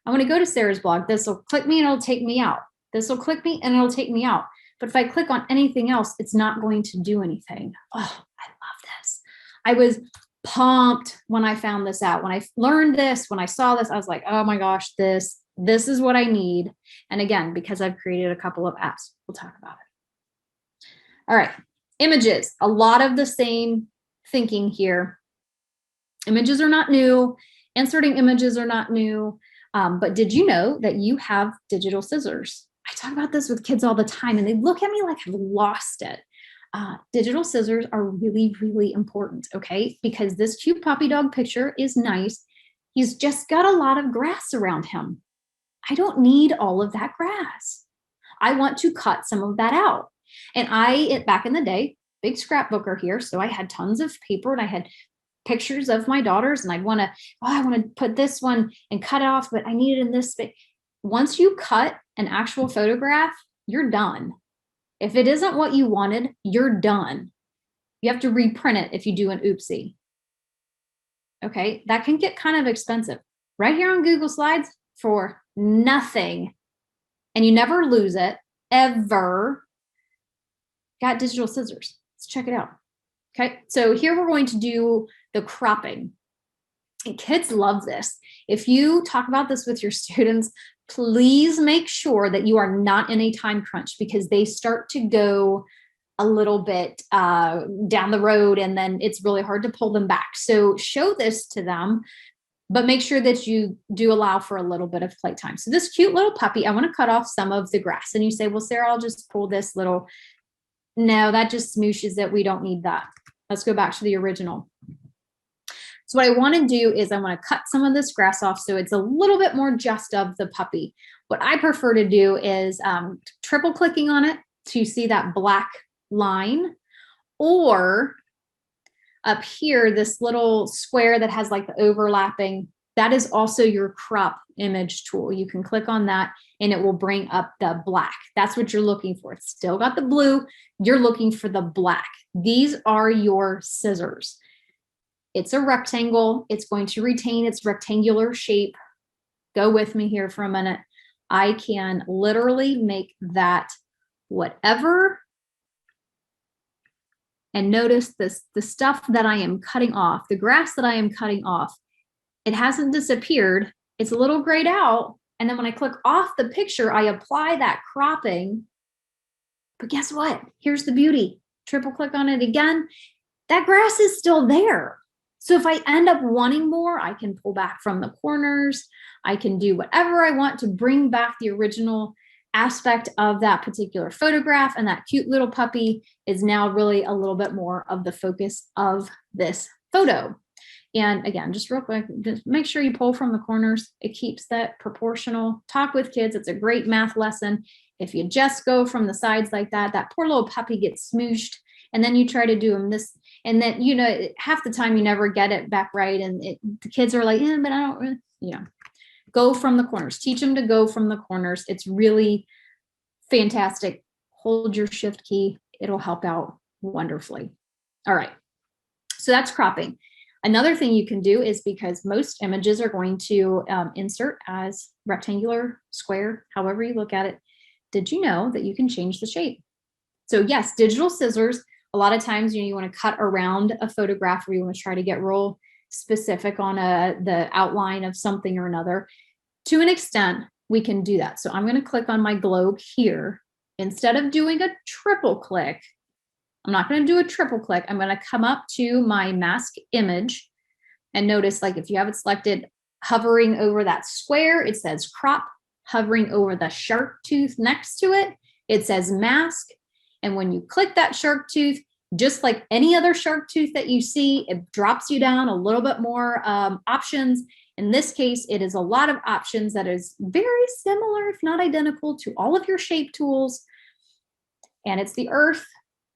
I want to go to Sarah's blog. This will click me and it'll take me out. This will click me and it'll take me out. But if I click on anything else, it's not going to do anything. Oh, I love this. I was pumped when I found this out. When I learned this, when I saw this, I was like, oh my gosh, this is what I need. And again, because I've created a couple of apps, we'll talk about it. All right, images, a lot of the same thinking here. Images are not new. Inserting images are not new. But did you know that you have digital scissors? I talk about this with kids all the time and they look at me like I've lost it. Digital scissors are really, really important, okay? Because this cute puppy dog picture is nice. He's just got a lot of grass around him. I don't need all of that grass. I want to cut some of that out. And back in the day, big scrapbooker here, so I had tons of paper and I had pictures of my daughters and I want to put this one and cut it off, but I need it in this. But once you cut an actual photograph, you're done. If it isn't what you wanted, you're done. You have to reprint it if you do an oopsie. Okay, that can get kind of expensive. Right here on Google Slides for nothing. And you never lose it, ever. Got digital scissors. Let's check it out. Okay, so here we're going to do the cropping. And kids love this. If you talk about this with your students, please make sure that you are not in a time crunch because they start to go a little bit down the road and then it's really hard to pull them back. So show this to them, but make sure that you do allow for a little bit of playtime. So this cute little puppy, I want to cut off some of the grass. And you say, well, Sarah, I'll just pull this little. No, that just smooshes it. We don't need that. Let's go back to the original. So what I want to do is I want to cut some of this grass off so it's a little bit more just of the puppy. What I prefer to do is triple clicking on it to see that black line, or up here, this little square that has like the overlapping, that is also your crop image tool. You can click on that and it will bring up the black. That's what you're looking for. It's still got the blue. You're looking for the black. These are your scissors. It's a rectangle. It's going to retain its rectangular shape. Go with me here for a minute. I can literally make that whatever. And notice this, the stuff that I am cutting off, the grass that I am cutting off, it hasn't disappeared. It's a little grayed out. And then when I click off the picture, I apply that cropping. But guess what? Here's the beauty. Triple click on it again. That grass is still there. So if I end up wanting more, I can pull back from the corners. I can do whatever I want to bring back the original aspect of that particular photograph. And that cute little puppy is now really a little bit more of the focus of this photo. And again, just real quick, just make sure you pull from the corners. It keeps that proportional. Talk with kids. It's a great math lesson. If you just go from the sides like that, that poor little puppy gets smooshed. And then you try to do them this, and then, you know, half the time you never get it back right. And the kids are like, but I don't really, go from the corners. Teach them to go from the corners. It's really fantastic. Hold your shift key. It'll help out wonderfully. All right. So that's cropping. Another thing you can do is, because most images are going to insert as rectangular, square, however you look at it. Did you know that you can change the shape? So yes, digital scissors, a lot of times, you want to cut around a photograph where you want to try to get real specific on the outline of something or another. To an extent, we can do that. So I'm going to click on my globe here. Instead of doing a triple click, I'm not going to do a triple click. I'm going to come up to my mask image and notice, like, if you have it selected, hovering over that square, it says crop. Hovering over the shark tooth next to it, it says mask. And when you click that shark tooth, just like any other shark tooth that you see, it drops you down a little bit more options. In this case, it is a lot of options that is very similar, if not identical, to all of your shape tools. And it's the earth.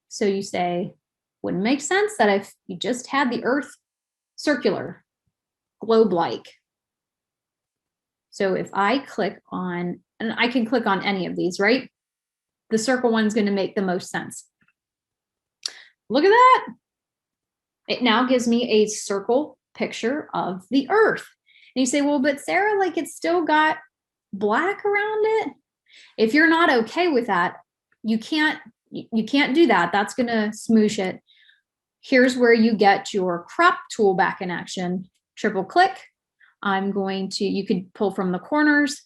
So you say, wouldn't make sense that if you just had the earth circular, globe-like. So if I click on, and I can click on any of these, right? The circle one's going to make the most sense. Look at that. It now gives me a circle picture of the earth. And you say, well, but Sarah, like, it's still got black around it. If you're not okay with that, you can't do that. That's going to smoosh it. Here's where you get your crop tool back in action. Triple click. You could pull from the corners.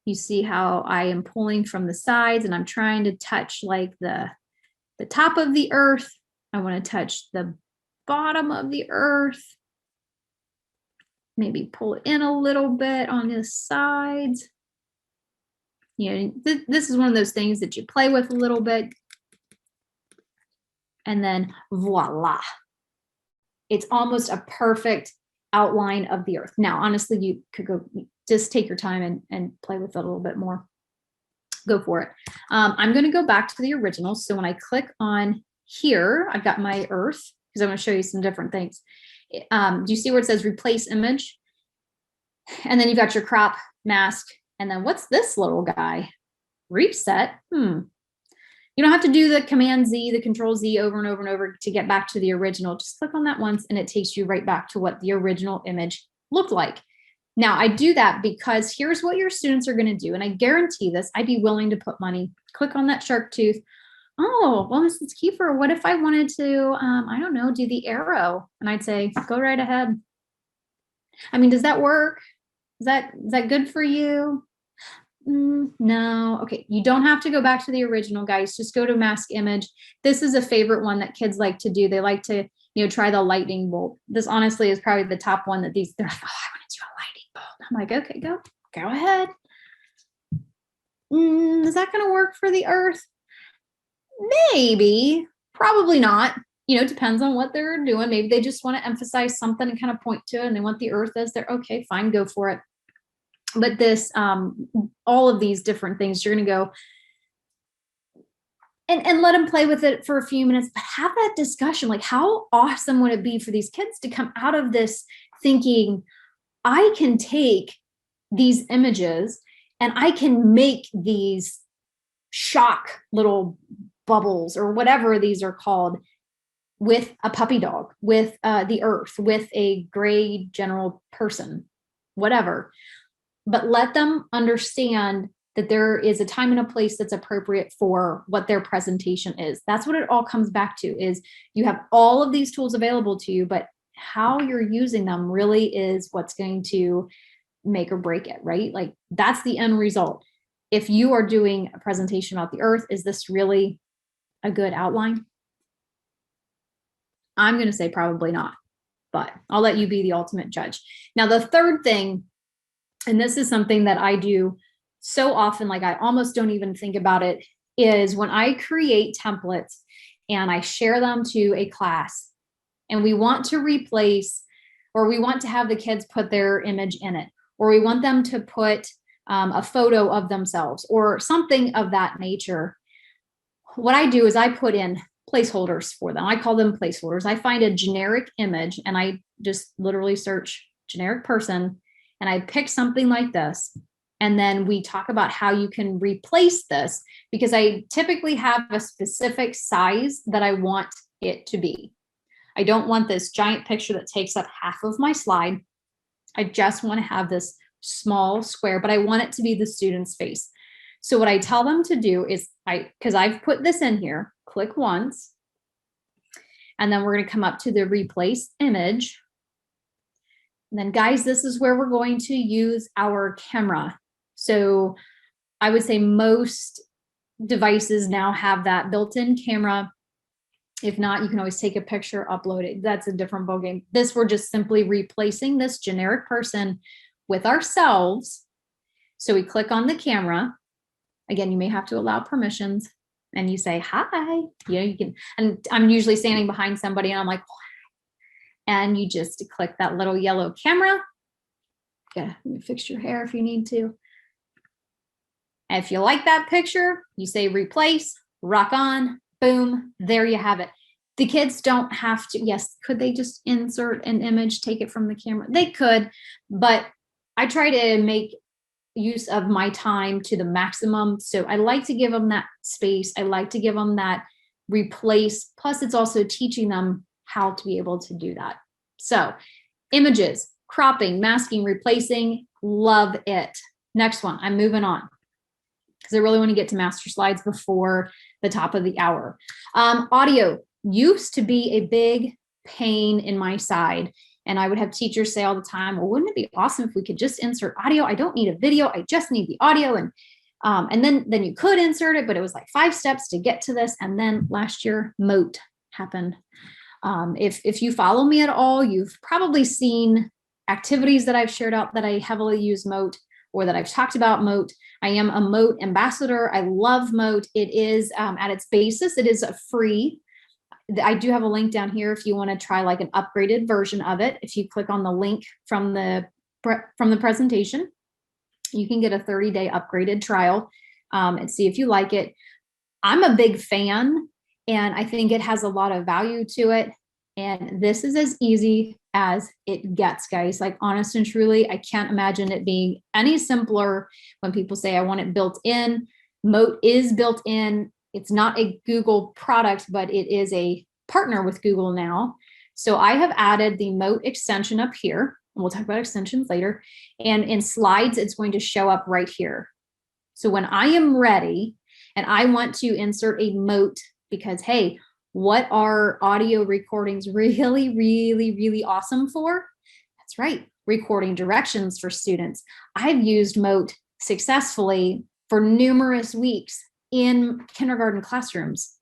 You see how I am pulling from the sides, and I'm trying to touch like the top of the earth. I want to touch the bottom of the earth. Maybe pull it in a little bit on the sides. This is one of those things that you play with a little bit. And then voila. It's almost a perfect outline of the earth. Now, honestly, you could go just take your time and play with it a little bit more. Go for it. I'm going to go back to the original. So when I click on here, I've got my earth because I'm going to show you some different things. Do you see where it says replace image? And then you've got your crop, mask, and then what's this little guy? Reset. You don't have to do the Command Z, the Control Z over and over and over to get back to the original. Just click on that once and it takes you right back to what the original image looked like. Now, I do that because here's what your students are going to do. And I guarantee this, I'd be willing to put money. Click on that shark tooth. Oh, well, Mrs. Kiefer, what if I wanted to, I don't know, do the arrow? And I'd say, go right ahead. I mean, does that work? Is that good for you? No. Okay. You don't have to go back to the original, guys. Just go to mask image. This is a favorite one that kids like to do. They like to, try the lightning bolt. This honestly is probably the top one that they're like, oh, I want to do a lightning bolt. I'm like, okay, go ahead. Is that going to work for the earth? Maybe, probably not. It depends on what they're doing. Maybe they just want to emphasize something and kind of point to it and they want the earth as their, okay, fine, go for it. But this, all of these different things, you're going to go and let them play with it for a few minutes, but have that discussion. Like, how awesome would it be for these kids to come out of this thinking, I can take these images and I can make these shock little bubbles or whatever these are called with a puppy dog, with the earth, with a gray general person, whatever. But let them understand that there is a time and a place that's appropriate for what their presentation is. That's what it all comes back to, is you have all of these tools available to you, but how you're using them really is what's going to make or break it, right? Like, that's the end result. If you are doing a presentation about the earth, is this really a good outline? I'm going to say probably not, but I'll let you be the ultimate judge. Now, the third thing, and this is something that I do so often, like I almost don't even think about it, is when I create templates and I share them to a class and we want to replace, or we want to have the kids put their image in it, or we want them to put a photo of themselves or something of that nature. What I do is I put in placeholders for them. I call them placeholders. I find a generic image and I just literally search generic person and I pick something like this. And then we talk about how you can replace this, because I typically have a specific size that I want it to be. I don't want this giant picture that takes up half of my slide. I just want to have this small square, but I want it to be the student's face. So what I tell them to do is, because I've put this in here, click once, and then we're going to come up to the replace image. And then, guys, this is where we're going to use our camera. So I would say most devices now have that built-in camera. If not, you can always take a picture, upload it. That's a different ballgame. This, we're just simply replacing this generic person with ourselves. So we click on the camera. Again, you may have to allow permissions and you say, hi, you can, and I'm usually standing behind somebody and I'm like, and you just click that little yellow camera. Yeah, you fix your hair if you need to. And if you like that picture, you say replace, rock on, boom, there you have it. The kids don't have to, yes, could they just insert an image, take it from the camera? They could, but I try to make use of my time to the maximum. So I like to give them that space. I like to give them that replace. Plus, it's also teaching them how to be able to do that. So images, cropping, masking, replacing, love it. Next one, I'm moving on. because I really want to get to master slides before the top of the hour. Audio used to be a big pain in my side. And I would have teachers say all the time, well, wouldn't it be awesome if we could just insert audio? I don't need a video. I just need the audio. And then you could insert it, but it was like 5 steps to get to this. And then last year, Moat happened. If you follow me at all, you've probably seen activities that I've shared out that I heavily use Moat, or that I've talked about Moat. I am a Moat ambassador. I love Moat. It is at its basis, it is a free. I do have a link down here if you want to try like an upgraded version of it. If you click on the link from the presentation, you can get a 30-day upgraded trial and see if you like it. I'm a big fan, and I think it has a lot of value to it. And this is as easy as it gets, guys. Like, honest and truly, I can't imagine it being any simpler. When people say I want it built in, Moat is built in. It's not a Google product, but it is a partner with Google now. So I have added the Moat extension up here, and we'll talk about extensions later. And in slides, it's going to show up right here. So when I am ready and I want to insert a Moat, because hey, what are audio recordings really, really, really awesome for? That's right, recording directions for students. I've used Moat successfully for numerous weeks in kindergarten classrooms.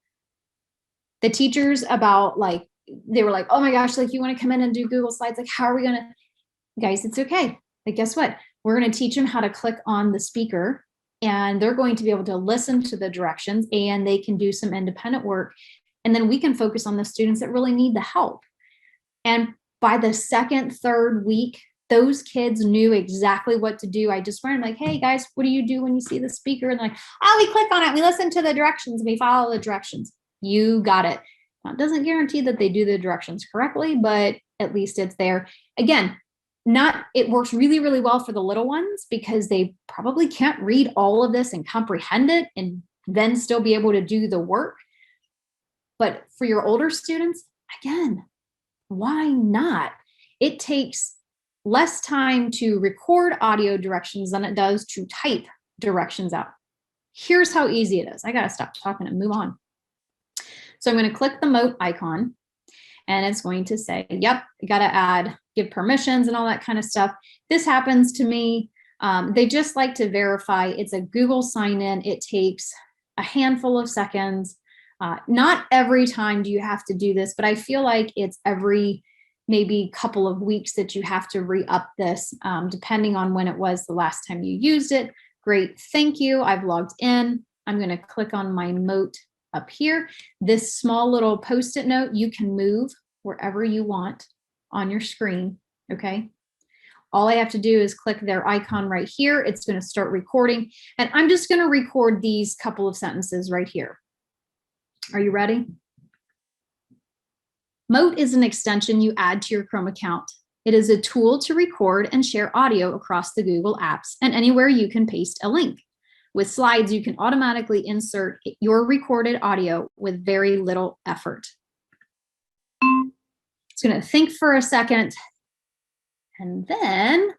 The teachers they were like, oh my gosh, like, you want to come in and do Google Slides? Like, how are we going to, guys, it's okay. Like, guess what? We're going to teach them how to click on the speaker, and they're going to be able to listen to the directions, and they can do some independent work. And then we can focus on the students that really need the help. And by the second, third week, those kids knew exactly what to do. I just went like, hey guys, what do you do when you see the speaker? And they're like, oh, we click on it, we listen to the directions, we follow the directions. You got it. Now, it doesn't guarantee that they do the directions correctly, but at least it's there. Again, it works really, really well for the little ones, because they probably can't read all of this and comprehend it and then still be able to do the work. But for your older students, again, why not? It takes less time to record audio directions than it does to type directions out. Here's how easy it is. I got to stop talking and move on. So I'm going to click the Moat icon, and it's going to say, yep, you got to give permissions and all that kind of stuff. This happens to me. They just like to verify. It's a Google sign-in. It takes a handful of seconds. Not every time do you have to do this, but I feel like it's every maybe couple of weeks that you have to re-up this, depending on when it was the last time you used it. Great, thank you. I've logged in. I'm going to click on my Moat up here. This small little Post-it note, you can move wherever you want on your screen, okay? All I have to do is click their icon right here. It's going to start recording, and I'm just going to record these couple of sentences right here. Are you ready? Moat is an extension you add to your Chrome account. It is a tool to record and share audio across the Google apps and anywhere you can paste a link. With slides, you can automatically insert your recorded audio with very little effort. It's going to think for a second, and then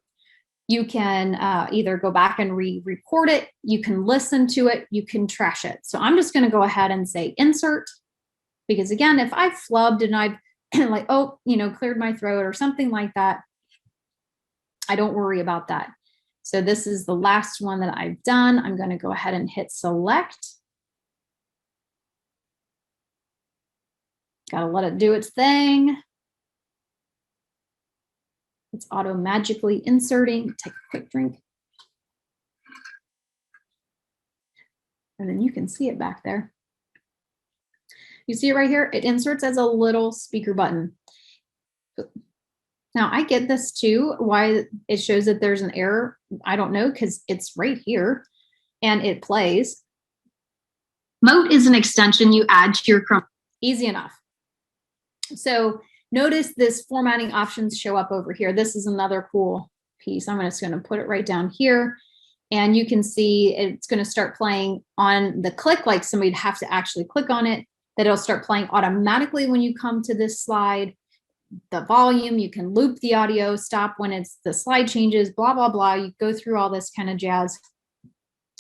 you can either go back and re-record it, you can listen to it, you can trash it. So I'm just going to go ahead and say insert, because again, if I've flubbed and I've like, oh, cleared my throat or something like that, I don't worry about that. So this is the last one that I've done. I'm going to go ahead and hit select. Got to let it do its thing. It's auto magically inserting. Take a quick drink. And then you can see it back there. You see it right here? It inserts as a little speaker button. Now I get this too, why it shows that there's an error. I don't know, because it's right here and it plays. Moat is an extension you add to your Chrome. Easy enough. So notice this formatting options show up over here. This is another cool piece. I'm just going to put it right down here, and you can see it's going to start playing on the click, like somebody'd have to actually click on it, that it'll start playing automatically when you come to this slide. The volume, you can loop the audio, stop when the slide changes, blah, blah, blah. You go through all this kind of jazz.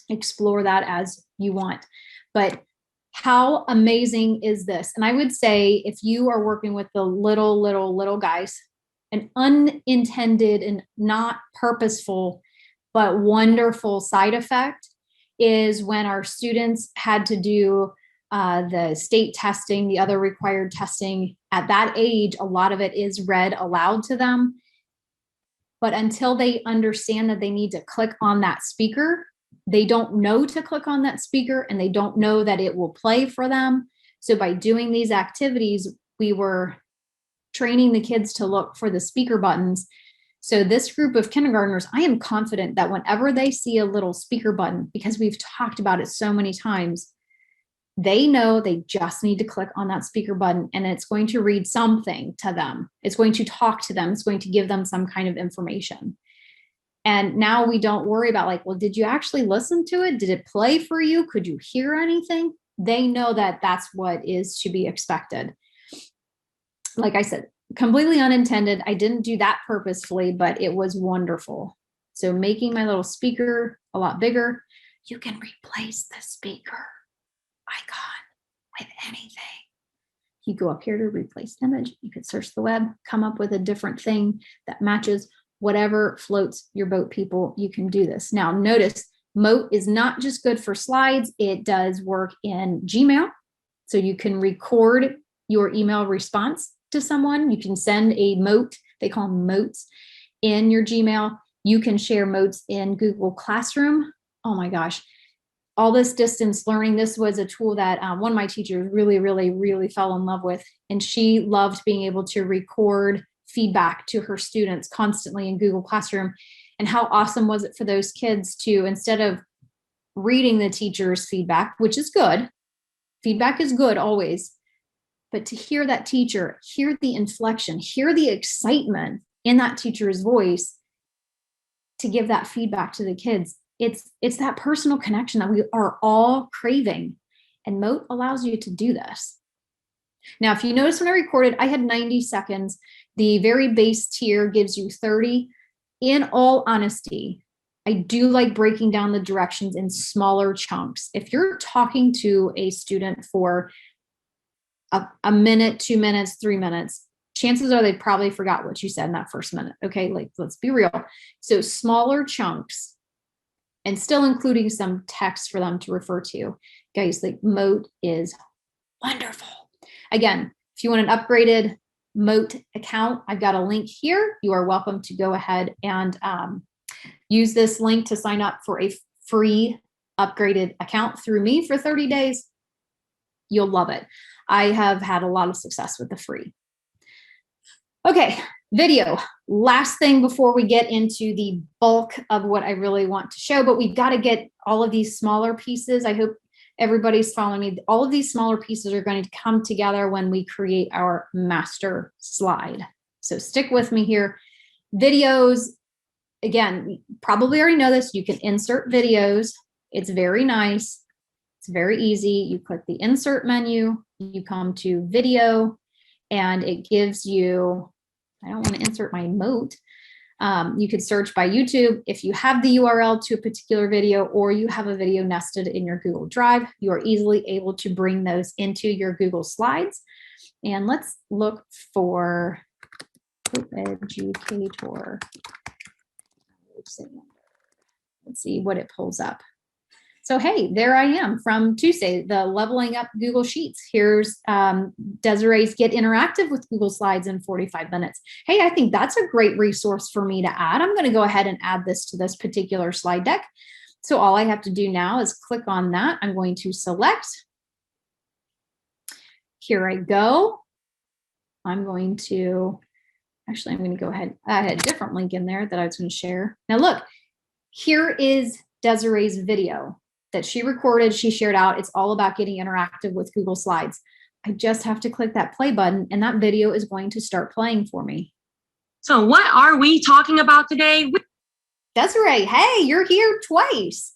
explore that as you want. But how amazing is this? And I would say if you are working with the little guys, an unintended and not purposeful, but wonderful side effect is when our students had to do the state testing, the other required testing. At that age, a lot of it is read aloud to them. But until they understand that they need to click on that speaker, they don't know to click on that speaker, and they don't know that it will play for them. So by doing these activities, we were training the kids to look for the speaker buttons. So this group of kindergartners, I am confident that whenever they see a little speaker button, because we've talked about it so many times, they know they just need to click on that speaker button, and it's going to read something to them. It's going to talk to them. It's going to give them some kind of information. And now we don't worry about like, well, did you actually listen to it? Did it play for you? Could you hear anything? They know that that's what is to be expected. Like I said, completely unintended. I didn't do that purposefully, but it was wonderful. So making my little speaker a lot bigger, you can replace the speaker icon with anything. You go up here to replace image. You could search the web, come up with a different thing that matches whatever floats your boat, people. You can do this. Now, notice Moat is not just good for slides. It does work in Gmail. So you can record your email response to someone. You can send a Moat, they call them Moats, in your Gmail. You can share Moats in Google Classroom. Oh my gosh. All this distance learning, this was a tool that one of my teachers really fell in love with. And she loved being able to record feedback to her students constantly in Google Classroom. And how awesome was it for those kids to, instead of reading the teacher's feedback, which is good, feedback is good always, but to hear that teacher, hear the inflection, hear the excitement in that teacher's voice, to give that feedback to the kids. It's that personal connection that we are all craving. And Moat allows you to do this. Now, if you notice when I recorded, I had 90 seconds. The very base tier gives you 30. In all honesty, I do like breaking down the directions in smaller chunks. If you're talking to a student for a minute, 2 minutes, 3 minutes, chances are they probably forgot what you said in that first minute. Okay, like let's be real. So smaller chunks, and still including some text for them to refer to. Guys, like Moat is wonderful. Again, if you want an upgraded Moat account, I've got a link here. You are welcome to go ahead and use this link to sign up for a free upgraded account through me for 30 days. You'll love it. I have had a lot of success with the free. Okay, video. Last thing before we get into the bulk of what I really want to show, but we've got to get all of these smaller pieces. I hope everybody's following me. All of these smaller pieces are going to come together when we create our master slide. So stick with me here. Videos, again, you probably already know this. You can insert videos. It's very nice. It's very easy. You click the insert menu, you come to video, and it gives you, I don't want to insert my Moat. You could search by YouTube. If you have the URL to a particular video, or you have a video nested in your Google Drive, you are easily able to bring those into your Google Slides. And let's look for Educator. Let's see what it pulls up. So, hey, there I am from Tuesday, the Leveling Up Google Sheets. Here's Desiree's Get Interactive with Google Slides in 45 minutes. Hey, I think that's a great resource for me to add. I'm going to go ahead and add this to this particular slide deck. So all I have to do now is click on that. I'm going to select. Here I go. I'm going to go ahead. I had a different link in there that I was going to share. Now look, here is Desiree's video that she recorded, she shared out. It's all about getting interactive with Google Slides. I just have to click that play button, and that video is going to start playing for me. So what are we talking about today? Desiree, hey, you're here twice.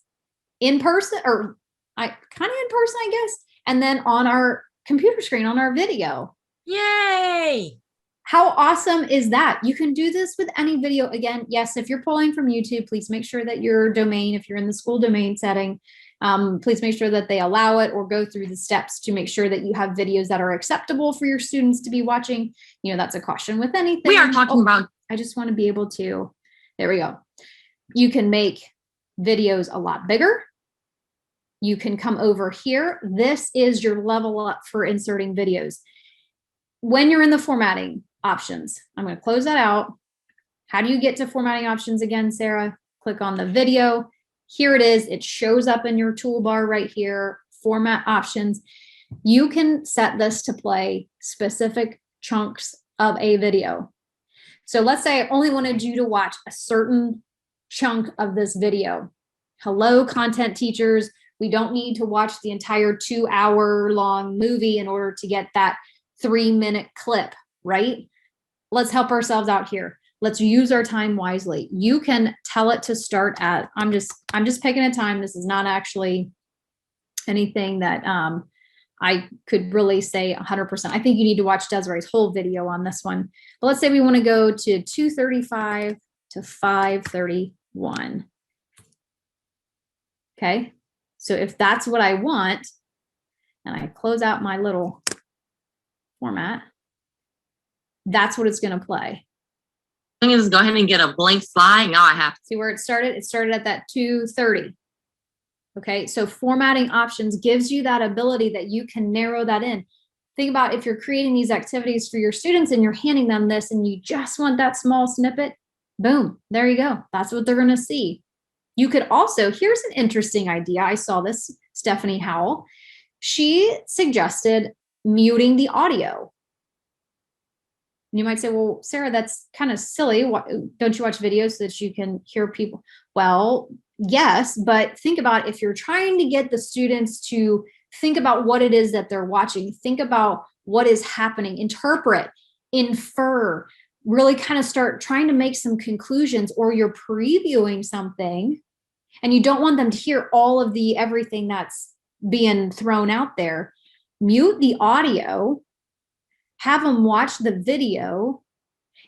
In person, or kind of in person, I guess, and then on our computer screen on our video. Yay! How awesome is that? You can do this with any video. Again, yes, if you're pulling from YouTube, please make sure that your domain, if you're in the school domain setting, please make sure that they allow it or go through the steps to make sure that you have videos that are acceptable for your students to be watching. You know, that's a caution with anything. We are talking about. I just want to be able to, there we go. You can make videos a lot bigger. You can come over here. This is your level up for inserting videos. When you're in the formatting options, I'm going to close that out. How do you get to formatting options again, Sarah? Click on the video. Here it is. It shows up in your toolbar right here, format options. You can set this to play specific chunks of a video. So let's say I only wanted you to watch a certain chunk of this video. Hello, content teachers. We don't need to watch the entire 2-hour long movie in order to get that 3-minute clip, right? Let's help ourselves out here. Let's use our time wisely. You can tell it to start at, I'm just picking a time. This is not actually anything that I could really say 100%. I think you need to watch Desiree's whole video on this one. But let's say we want to go to 2:35 to 5:31. Okay. So if that's what I want, and I close out my little format, that's what it's going to play. I'm going to just go ahead and get a blank slide. Now I have to. See where it started? It started at that 2:30. Okay, so formatting options gives you that ability that you can narrow that in. Think about if you're creating these activities for your students and you're handing them this and you just want that small snippet, boom, there you go. That's what they're going to see. You could also, here's an interesting idea. I saw this, Stephanie Howell. She suggested muting the audio. And you might say, well, Sarah, that's kind of silly. Don't you watch videos so that you can hear people? Well, yes, but think about if you're trying to get the students to think about what it is that they're watching, think about what is happening, interpret, infer, really kind of start trying to make some conclusions, or you're previewing something and you don't want them to hear all of the everything that's being thrown out there. Mute the audio, have them watch the video,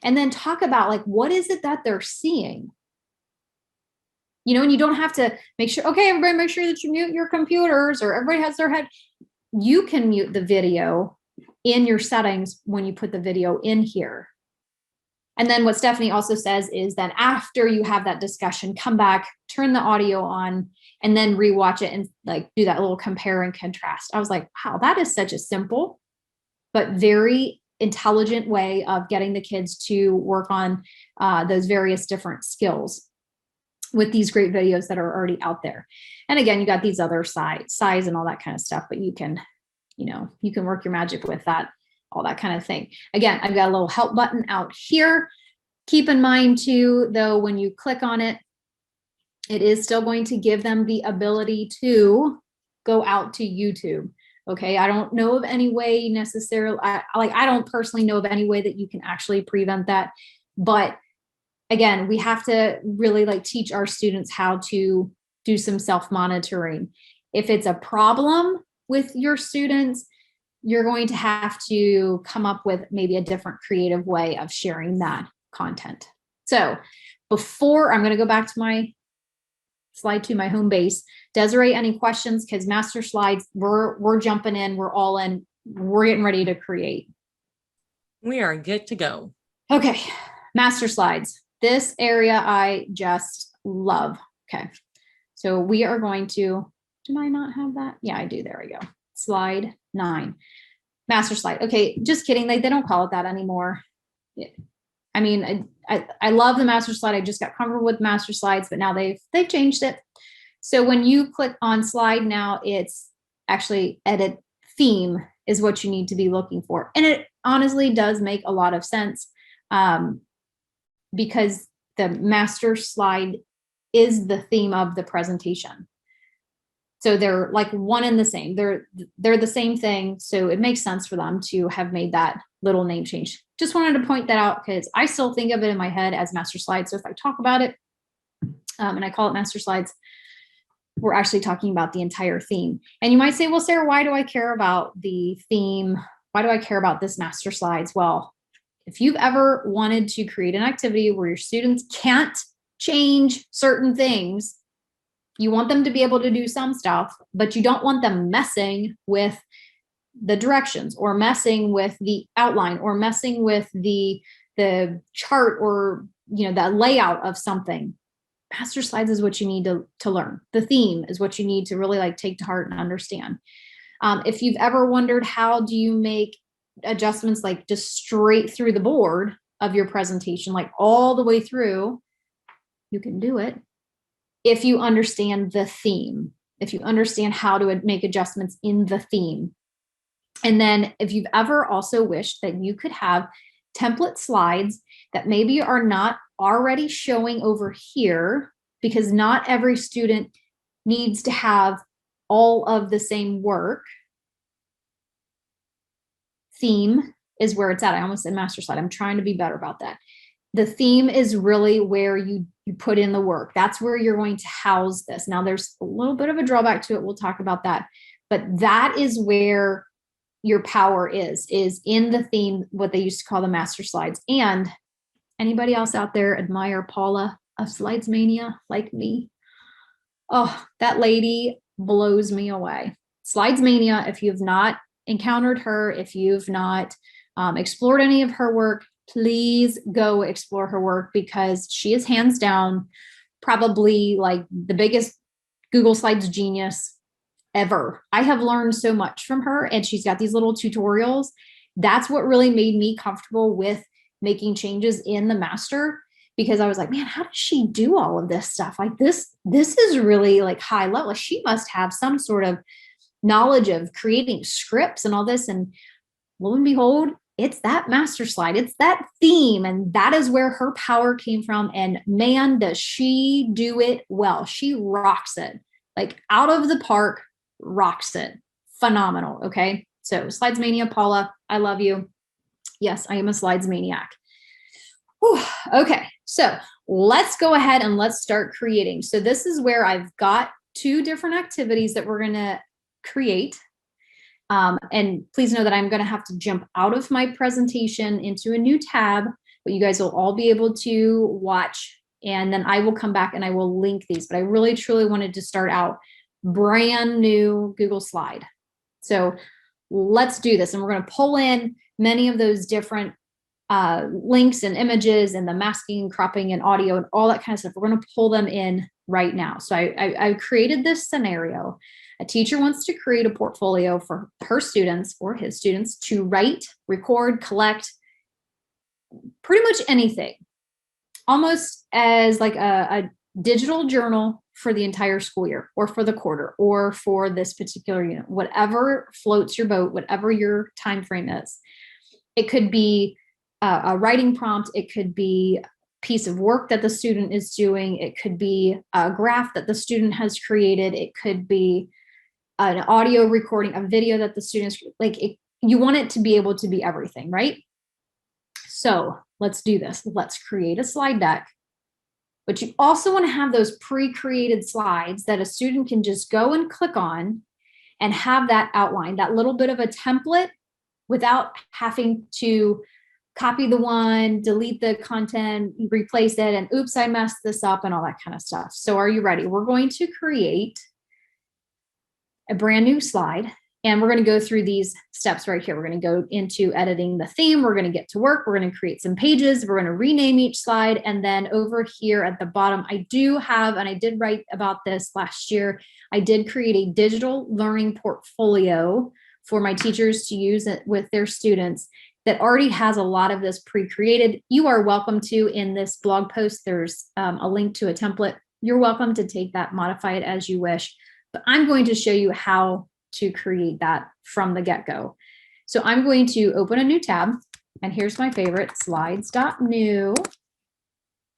and then talk about like, what is it that they're seeing? You know, and you don't have to make sure, okay, everybody make sure that you mute your computers or everybody has their head. You can mute the video in your settings when you put the video in here. And then what Stephanie also says is that after you have that discussion, come back, turn the audio on, and then rewatch it and like do that little compare and contrast. I was like, wow, that is such a simple but very intelligent way of getting the kids to work on those various different skills with these great videos that are already out there. And again, you got these other size and all that kind of stuff, but you can, you know, you can work your magic with that, all that kind of thing. Again, I've got a little help button out here. Keep in mind too, though, when you click on it, it is still going to give them the ability to go out to YouTube. Okay, I don't know of any way necessarily, I don't personally know of any way that you can actually prevent that. But again, we have to really like teach our students how to do some self-monitoring. If it's a problem with your students, you're going to have to come up with maybe a different creative way of sharing that content. So before, I'm going to go back to my slide to my home base. Desiree, any questions? Because master slides, we're jumping in, we're all in, we're getting ready to create. We are good to go. Okay, master slides. This area I just love. Okay, so we are going to, do I not have that? Yeah, I do. There we go. Slide 9, master slide. Okay, just kidding. They don't call it that anymore. I mean, I love the master slide. I just got comfortable with master slides, but now they've changed it. So when you click on slide now, it's actually edit theme is what you need to be looking for. And it honestly does make a lot of sense because the master slide is the theme of the presentation. So they're like one and the same. They're the same thing. So it makes sense for them to have made that little name change. Just wanted to point that out because I still think of it in my head as master slides. So if I talk about it and I call it master slides, we're actually talking about the entire theme. And you might say, well, Sarah, why do I care about the theme? Why do I care about this master slides? Well, If you've ever wanted to create an activity where your students can't change certain things, you want them to be able to do some stuff, but you don't want them messing with the directions or messing with the outline or messing with the chart or, the layout of something. Master slides is what you need to learn. The theme is what you need to really like take to heart and understand. If you've ever wondered, how do you make adjustments like just straight through the board of your presentation, like all the way through, you can do it if you understand the theme, if you understand how to make adjustments in the theme. And then if you've ever also wished that you could have template slides that maybe are not already showing over here, because not every student needs to have all of the same work. Theme is where it's at. I almost said master slide. I'm trying to be better about that. The theme is really where you put in the work. That's where you're going to house this. Now there's a little bit of a drawback to it. We'll talk about that. But that is where your power is in the theme, what they used to call the master slides. And anybody else out there admire Paula of Slides Mania like me? Oh, that lady blows me away. Slides Mania, if you've not encountered her, if you've not explored any of her work, please go explore her work, because she is hands down probably like the biggest Google Slides genius ever. I have learned so much from her, and she's got these little tutorials. That's what really made me comfortable with making changes in the master, because I was like, man, how does she do all of this stuff? Like this is really like high level. She must have some sort of knowledge of creating scripts and all this. And lo and behold, it's that master slide, it's that theme. And that is where her power came from. And man, does she do it well. She rocks it, like out of the park, rocks it. Phenomenal. Okay. So Slides Mania, Paula, I love you. Yes, I am a slides maniac. Whew. Okay. So let's go ahead and let's start creating. So this is where I've got 2 different activities that we're going to create. And please know that I'm going to have to jump out of my presentation into a new tab, but you guys will all be able to watch, and then I will come back and I will link these. But I really, truly wanted to start out brand new Google Slide. So let's do this. And we're going to pull in many of those different links and images and the masking, cropping, and audio and all that kind of stuff. We're going to pull them in right now. So I created this scenario. A teacher wants to create a portfolio for her students or his students to write, record, collect, pretty much anything, almost as like a digital journal for the entire school year or for the quarter or for this particular unit, whatever floats your boat, whatever your time frame is. It could be a writing prompt. It could be a piece of work that the student is doing. It could be a graph that the student has created. It could be an audio recording, a video that the students you want it to be able to be everything, right? So let's do this. Let's create a slide deck, but you also want to have those pre-created slides that a student can just go and click on and have that outline, that little bit of a template without having to copy the one, delete the content, replace it, and oops, I messed this up and all that kind of stuff. So are you ready? We're going to create a brand new slide, and we're going to go through these steps right here. We're going to go into editing the theme. We're going to get to work. We're going to create some pages. We're going to rename each slide. And then over here at the bottom, I do have, and I did write about this last year, I did create a digital learning portfolio for my teachers to use it with their students that already has a lot of this pre-created. You are welcome to, in this blog post, there's a link to a template. You're welcome to take that, modify it as you wish. But I'm going to show you how to create that from the get-go. So I'm going to open a new tab, and here's my favorite, slides.new.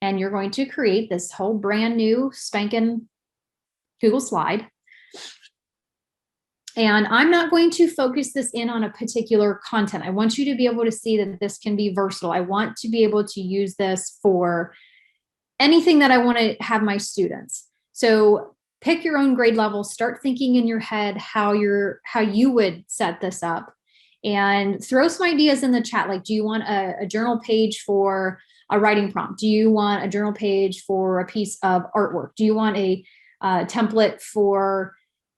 And you're going to create this whole brand new spanking Google slide. And I'm not going to focus this in on a particular content. I want you to be able to see that this can be versatile. I want to be able to use this for anything that I want to have my students. So pick your own grade level, start thinking in your head how you would set this up. and throw some ideas in the chat. Like, do you want a journal page for a writing prompt? Do you want a journal page for a piece of artwork? Do you want a template for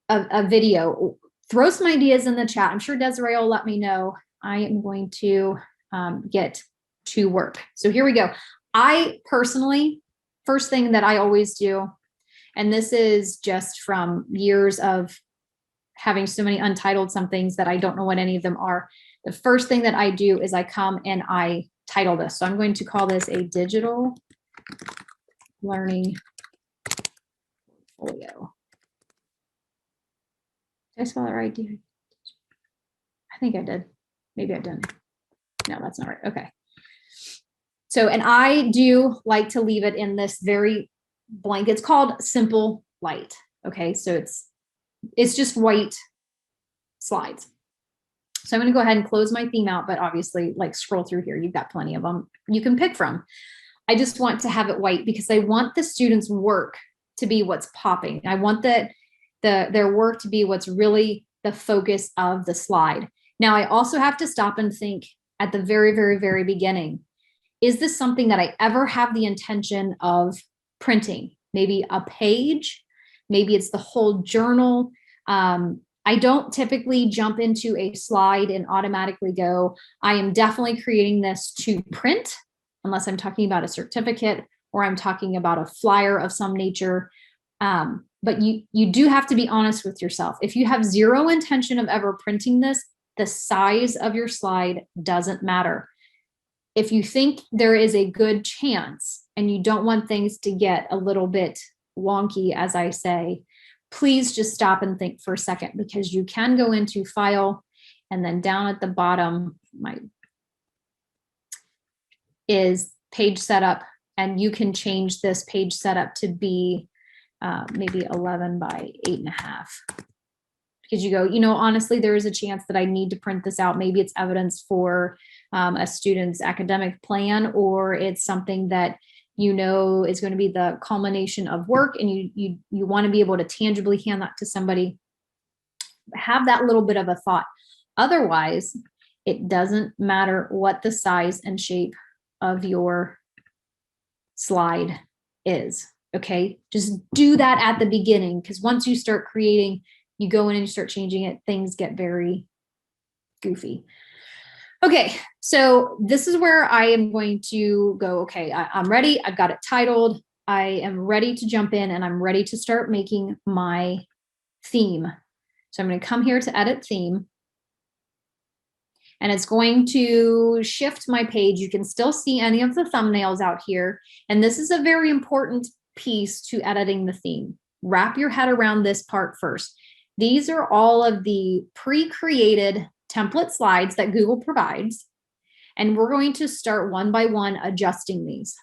a video? Throw some ideas in the chat. I'm sure Desiree will let me know. I am going to get to work. So here we go. I personally, first thing that I always do, and this is just from years of having so many untitled somethings that I don't know what any of them are. The first thing that I do is I come and I title this. So I'm going to call this a digital learning portfolio. Did I spell that right? I think I did. Maybe I didn't. No, that's not right. Okay. So, and I do like to leave it in this very blank. It's called simple light. Okay. So it's just white slides. So I'm going to go ahead and close my theme out, but obviously like scroll through here. You've got plenty of them you can pick from. I just want to have it white because I want the students' work to be what's popping. I want their work to be what's really the focus of the slide. Now, I also have to stop and think at the very, very, very beginning, is this something that I ever have the intention of printing? Maybe a page, maybe it's the whole journal. I don't typically jump into a slide and automatically go, I am definitely creating this to print, unless I'm talking about a certificate or I'm talking about a flyer of some nature. But you do have to be honest with yourself. If you have zero intention of ever printing this, the size of your slide doesn't matter. If you think there is a good chance and you don't want things to get a little bit wonky, as I say, please just stop and think for a second, because you can go into File and then down at the bottom is Page Setup, and you can change this page setup to be maybe 11 by 8.5. Because you go, honestly, there is a chance that I need to print this out. Maybe it's evidence for a student's academic plan, or it's something that is going to be the culmination of work, and you want to be able to tangibly hand that to somebody. Have that little bit of a thought. Otherwise, it doesn't matter what the size and shape of your slide is. Okay, just do that at the beginning, because once you start creating, you go in and you start changing it, things get very goofy. Okay, so this is where I am going to go, okay, I'm ready. I've got it titled. I am ready to jump in, and I'm ready to start making my theme. So I'm going to come here to edit theme, and it's going to shift my page. You can still see any of the thumbnails out here. And this is a very important piece to editing the theme. Wrap your head around this part first. These are all of the pre-created template slides that Google provides, and we're going to start one by one adjusting these.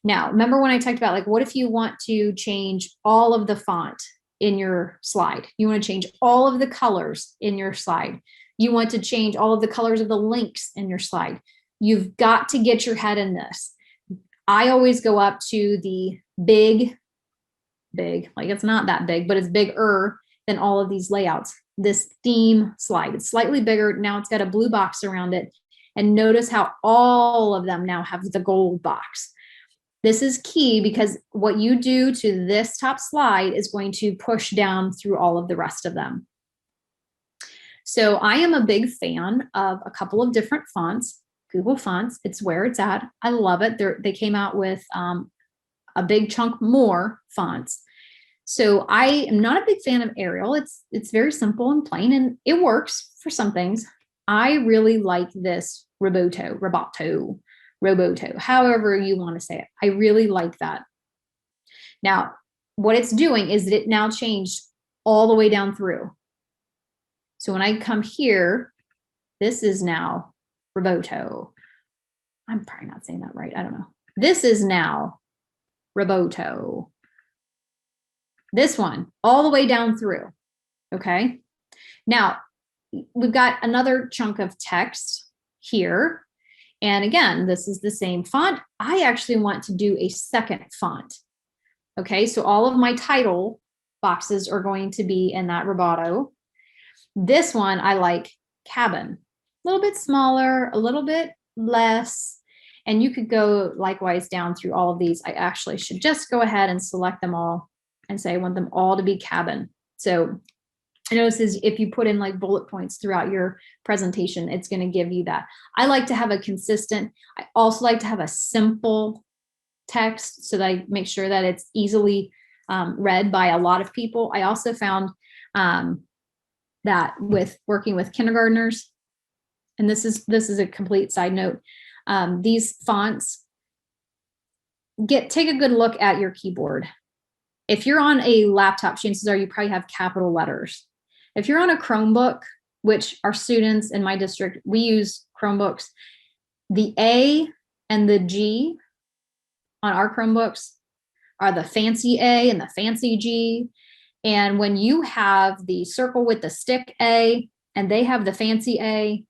Now, remember when I talked about, like, what if you want to change all of the font in your slide? You want to change all of the colors in your slide. You want to change all of the colors of the links in your slide. You've got to get your head in this. I always go up to the big, like it's not that big, but it's bigger than all of these layouts. This theme slide, it's slightly bigger. Now it's got a blue box around it. And notice how all of them now have the gold box. This is key, because what you do to this top slide is going to push down through all of the rest of them. So I am a big fan of a couple of different fonts. Google Fonts, it's where it's at. I love it. They came out with a big chunk more fonts. So I am not a big fan of Arial. It's very simple and plain, and it works for some things. I really like this Roboto, however you want to say it. I really like that. Now, what it's doing is that it now changed all the way down through. So when I come here, this is now Roboto. I'm probably not saying that right. I don't know. This is now Roboto. This one all the way down through. Okay. Now we've got another chunk of text here. And again, this is the same font. I actually want to do a second font. Okay. So all of my title boxes are going to be in that Roboto. This one I like cabin, a little bit smaller, a little bit less. And you could go likewise down through all of these. I actually should just go ahead and select them all and say I want them all to be cabin. So I notice if you put in like bullet points throughout your presentation, it's going to give you that. I like to have a consistent, I also like to have a simple text so that I make sure that it's easily read by a lot of people. I also found that with working with kindergartners, and this is a complete side note, these fonts, take a good look at your keyboard. If you're on a laptop, chances are you probably have capital letters. If you're on a Chromebook, which our students in my district, we use Chromebooks, the A and the G on our Chromebooks are the fancy A and the fancy G. And when you have the circle with the stick A and they have the fancy A,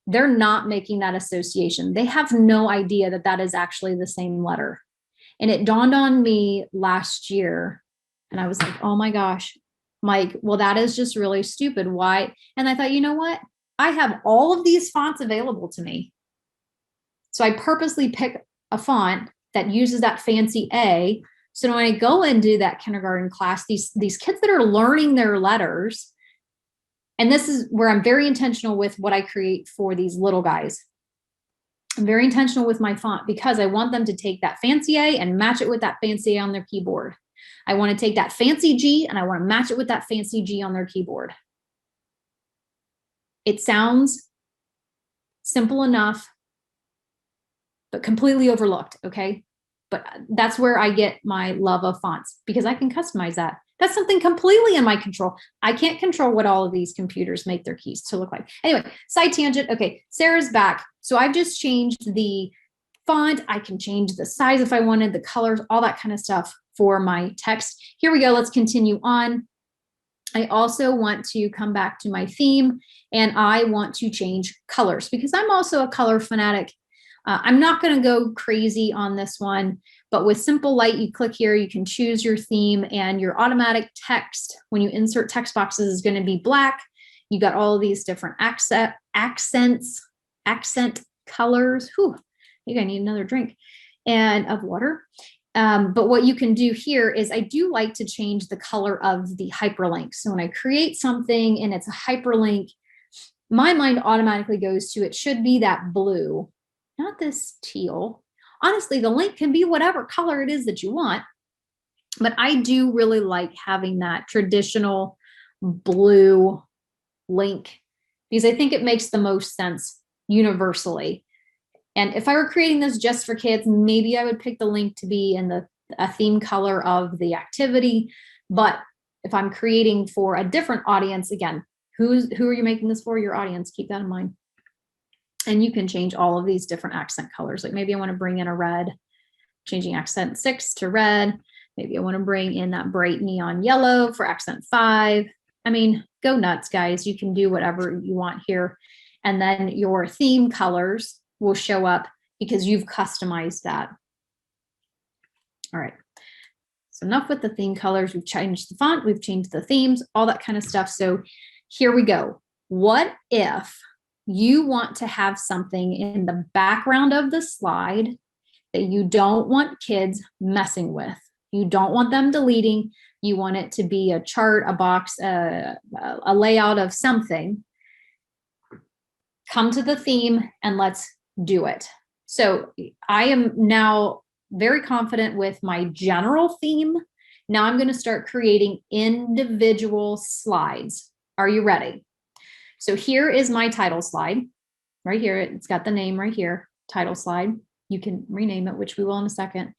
they're not making that association. They have no idea that that is actually the same letter. And it dawned on me last year, and I was like, oh my gosh, Mike, well, that is just really stupid. Why? And I thought, you know what? I have all of these fonts available to me. So I purposely pick a font that uses that fancy A. So when I go and do that kindergarten class, these kids that are learning their letters, and this is where I'm very intentional with what I create for these little guys. I'm very intentional with my font because I want them to take that fancy A and match it with that fancy A on their keyboard. I want to take that fancy G and I want to match it with that fancy G on their keyboard. It sounds simple enough, but completely overlooked, okay? But that's where I get my love of fonts because I can customize that. That's something completely in my control. I can't control what all of these computers make their keys to look like. Anyway, side tangent. Okay, Sarah's back. So I've just changed the font. I can change the size if I wanted, the colors, all that kind of stuff for my text. Here we go. Let's continue on. I also want to come back to my theme and I want to change colors because I'm also a color fanatic. I'm not going to go crazy on this one, but with Simple Light, you click here, you can choose your theme and your automatic text when you insert text boxes is going to be black. You got all of these different accent colors. Whew, I think I need another drink and of water. But what you can do here is I do like to change the color of the hyperlink. So when I create something and it's a hyperlink, my mind automatically goes to, it should be that blue, not this teal. Honestly, the link can be whatever color it is that you want, but I do really like having that traditional blue link because I think it makes the most sense universally. And if I were creating this just for kids, maybe I would pick the link to be in a theme color of the activity. But if I'm creating for a different audience, again, who are you making this for? Your audience. Keep that in mind. And you can change all of these different accent colors. Like maybe I want to bring in a red, changing accent 6 to red. Maybe I want to bring in that bright neon yellow for accent 5. I mean, go nuts, guys. You can do whatever you want here. And then your theme colors will show up because you've customized that. All right. So enough with the theme colors. We've changed the font. We've changed the themes, all that kind of stuff. So here we go. What if you want to have something in the background of the slide that you don't want kids messing with? You don't want them deleting. You want it to be a chart, a box, a layout of something. Come to the theme and let's do it. So I am now very confident with my general theme. Now I'm going to start creating individual slides. Are you ready? So here is my title slide right here. It's got the name right here, title slide. You can rename it, which we will in a second.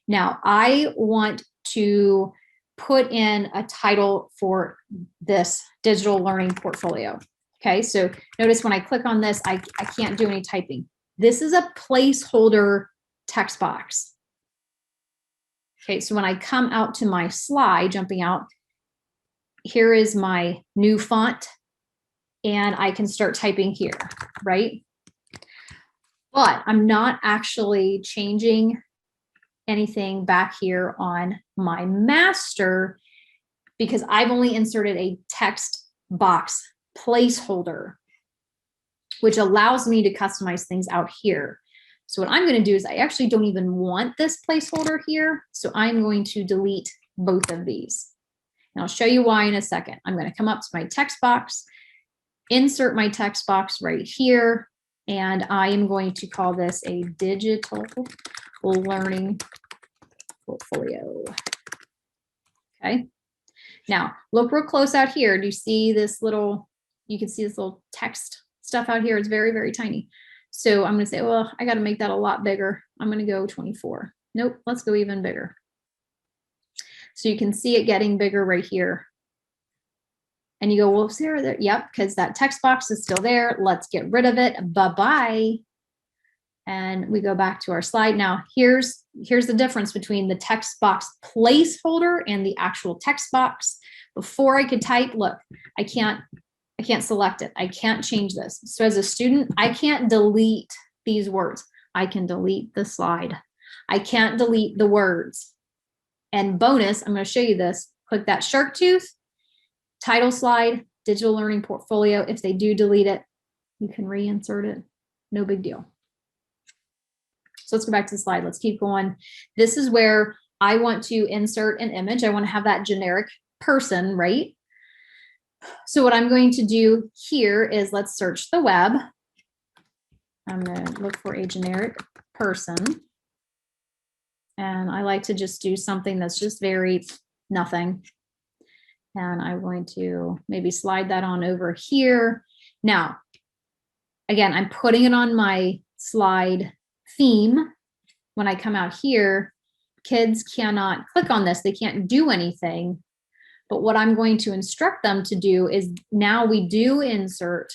Now I want to put in a title for this digital learning portfolio. Okay, so notice when I click on this, I can't do any typing. This is a placeholder text box. Okay, so when I come out to my slide, jumping out, here is my new font, and I can start typing here, right? But I'm not actually changing anything back here on my master because I've only inserted a text box placeholder. which allows me to customize things out here. So what I'm going to do is I actually don't even want this placeholder here. So I'm going to delete both of these. And I'll show you why in a second. I'm going to come up to my text box, insert my text box right here, and I am going to call this a digital learning portfolio. Okay. Now look real close out here. Do you see this little, you can see this little text stuff out here. It's very, very tiny. So I'm going to say, well, I got to make that a lot bigger. I'm going to go 24. Nope, let's go even bigger. So you can see it getting bigger right here. And you go, well, Sarah, there, yep, because that text box is still there. Let's get rid of it. Bye-bye. And we go back to our slide. Now, here's the difference between the text box placeholder and the actual text box. Before I could type, look, I can't select it. I can't change this. So as a student, I can't delete these words. I can delete the slide. I can't delete the words. And bonus, I'm going to show you this. Click that shark tooth, title slide, digital learning portfolio. If they do delete it, you can reinsert it. No big deal. So let's go back to the slide. Let's keep going. This is where I want to insert an image. I want to have that generic person, right? So what I'm going to do here is let's search the web. I'm going to look for a generic person. And I like to just do something that's just very nothing. And I'm going to maybe slide that on over here. Now, again, I'm putting it on my slide theme. When I come out here, kids cannot click on this. They can't do anything. But what I'm going to instruct them to do is now we do insert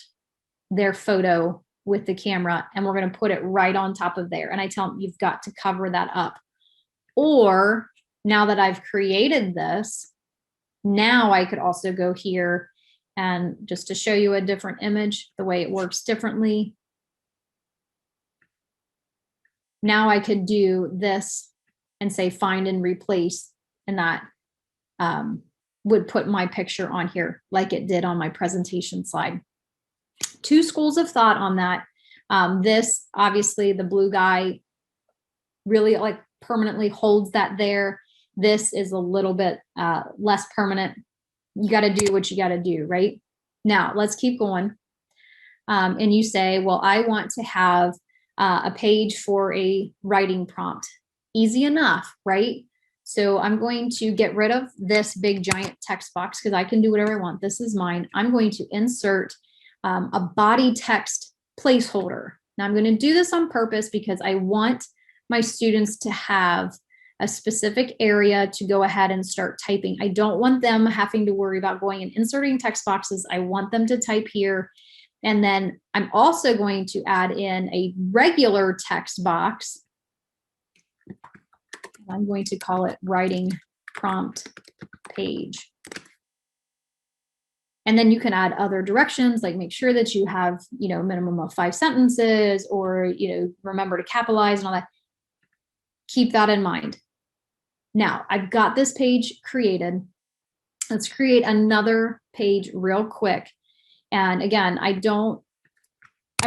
their photo with the camera and we're going to put it right on top of there. And I tell them you've got to cover that up. Or now that I've created this, now I could also go here and just to show you a different image, the way it works differently. Now I could do this and say find and replace, and that would put my picture on here like it did on my presentation slide. Two schools of thought on that. This, obviously, the blue guy really like permanently holds that there. This is a little bit less permanent. You got to do what you got to do, right? Now, let's keep going. And you say, well, I want to have a page for a writing prompt. Easy enough, right? So I'm going to get rid of this big giant text box because I can do whatever I want. This is mine. I'm going to insert a body text placeholder. Now I'm going to do this on purpose because I want my students to have a specific area to go ahead and start typing. I don't want them having to worry about going and inserting text boxes. I want them to type here. And then I'm also going to add in a regular text box. I'm going to call it writing prompt page. And then you can add other directions, like make sure that you have, you know, a minimum of 5 sentences, or, you know, remember to capitalize and all that. Keep that in mind. Now I've got this page created. Let's create another page real quick. And again, I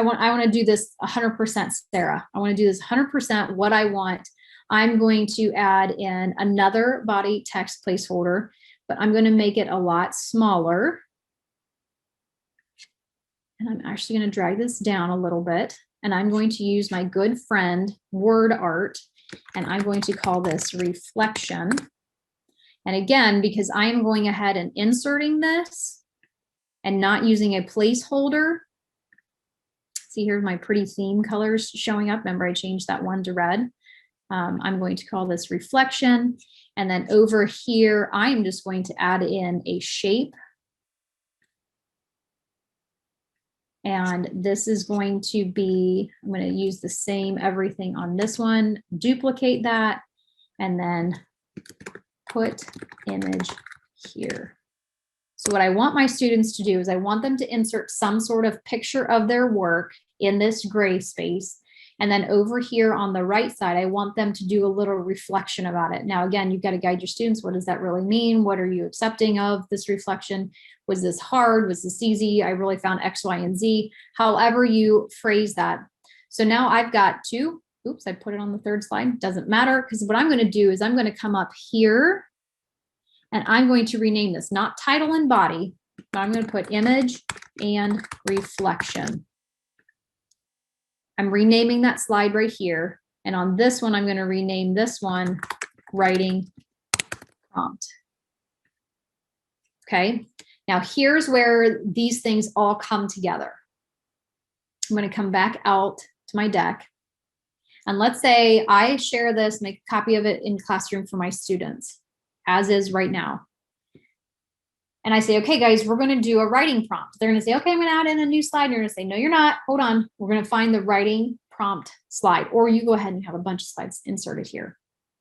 want to do this 100% Sarah. I want to do this 100% what I want. I'm going to add in another body text placeholder, but I'm going to make it a lot smaller. And I'm actually going to drag this down a little bit. And I'm going to use my good friend word art. And I'm going to call this reflection. And again, because I'm going ahead and inserting this and not using a placeholder. See, here's my pretty theme colors showing up. Remember, I changed that one to red. I'm going to call this reflection. And then over here, I'm just going to add in a shape. And this is going to be, I'm going to use the same everything on this one, duplicate that, and then put image here. So what I want my students to do is I want them to insert some sort of picture of their work in this gray space. And then over here on the right side, I want them to do a little reflection about it. Now, again, you've got to guide your students. What does that really mean? What are you accepting of this reflection? Was this hard? Was this easy? I really found X, Y, and Z. However you phrase that. So now I've got two. Oops, I put it on the third slide. Doesn't matter, because what I'm going to do is I'm going to come up here and I'm going to rename this, not title and body, but I'm going to put image and reflection. I'm renaming that slide right here. And on this one, I'm going to rename this one writing prompt. Okay. Now here's where these things all come together. I'm going to come back out to my deck. And let's say I share this, make a copy of it in Classroom for my students, as is right now. And I say, okay, guys, we're going to do a writing prompt. They're going to say, okay, I'm going to add in a new slide. And you're going to say, no, you're not. Hold on. We're going to find the writing prompt slide. Or you go ahead and have a bunch of slides inserted here.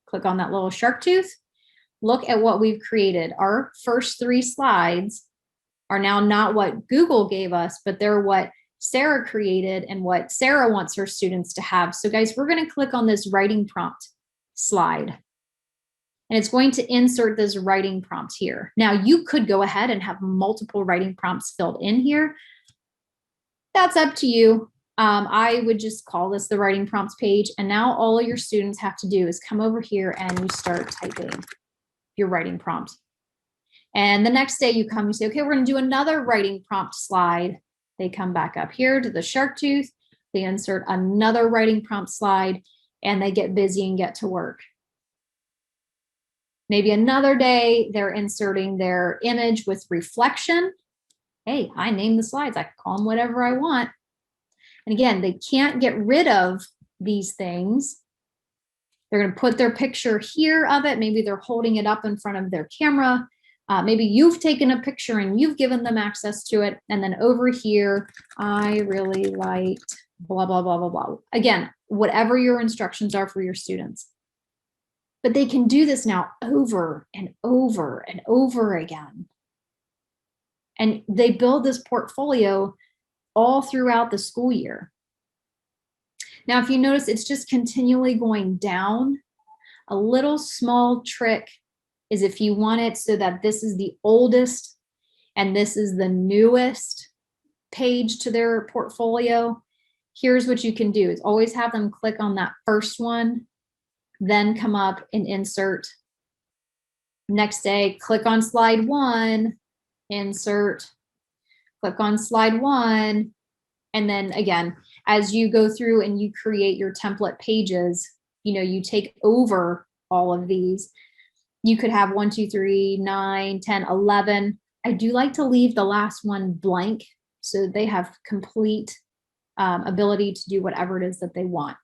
Click on that little shark tooth. Look at what we've created. Our first 3 slides are now not what Google gave us, but they're what Sarah created and what Sarah wants her students to have. So guys, we're going to click on this writing prompt slide. And it's going to insert this writing prompt here. Now you could go ahead and have multiple writing prompts filled in here. That's up to you. I would just call this the writing prompts page. And now all of your students have to do is come over here and you start typing your writing prompt. And the next day you come, you say, okay, we're going to do another writing prompt slide. They come back up here to the shark tooth. They insert another writing prompt slide and they get busy and get to work. Maybe another day they're inserting their image with reflection. Hey, I name the slides. I can call them whatever I want. And again, they can't get rid of these things. They're going to put their picture here of it. Maybe they're holding it up in front of their camera. Maybe you've taken a picture and you've given them access to it. And then over here, I really liked blah, blah, blah, blah, blah. Again, whatever your instructions are for your students. But they can do this now over and over and over again. And they build this portfolio all throughout the school year. Now, if you notice, it's just continually going down. A little small trick is if you want it so that this is the oldest and this is the newest page to their portfolio, here's what you can do is always have them click on that first one, then come up and insert. Next day, click on slide 1, insert, click on slide 1. And then again, as you go through and you create your template pages, you know, you take over all of these. You could have 1, 2, 3, 9, 10, 11. I do like to leave the last one blank so they have complete ability to do whatever it is that they want.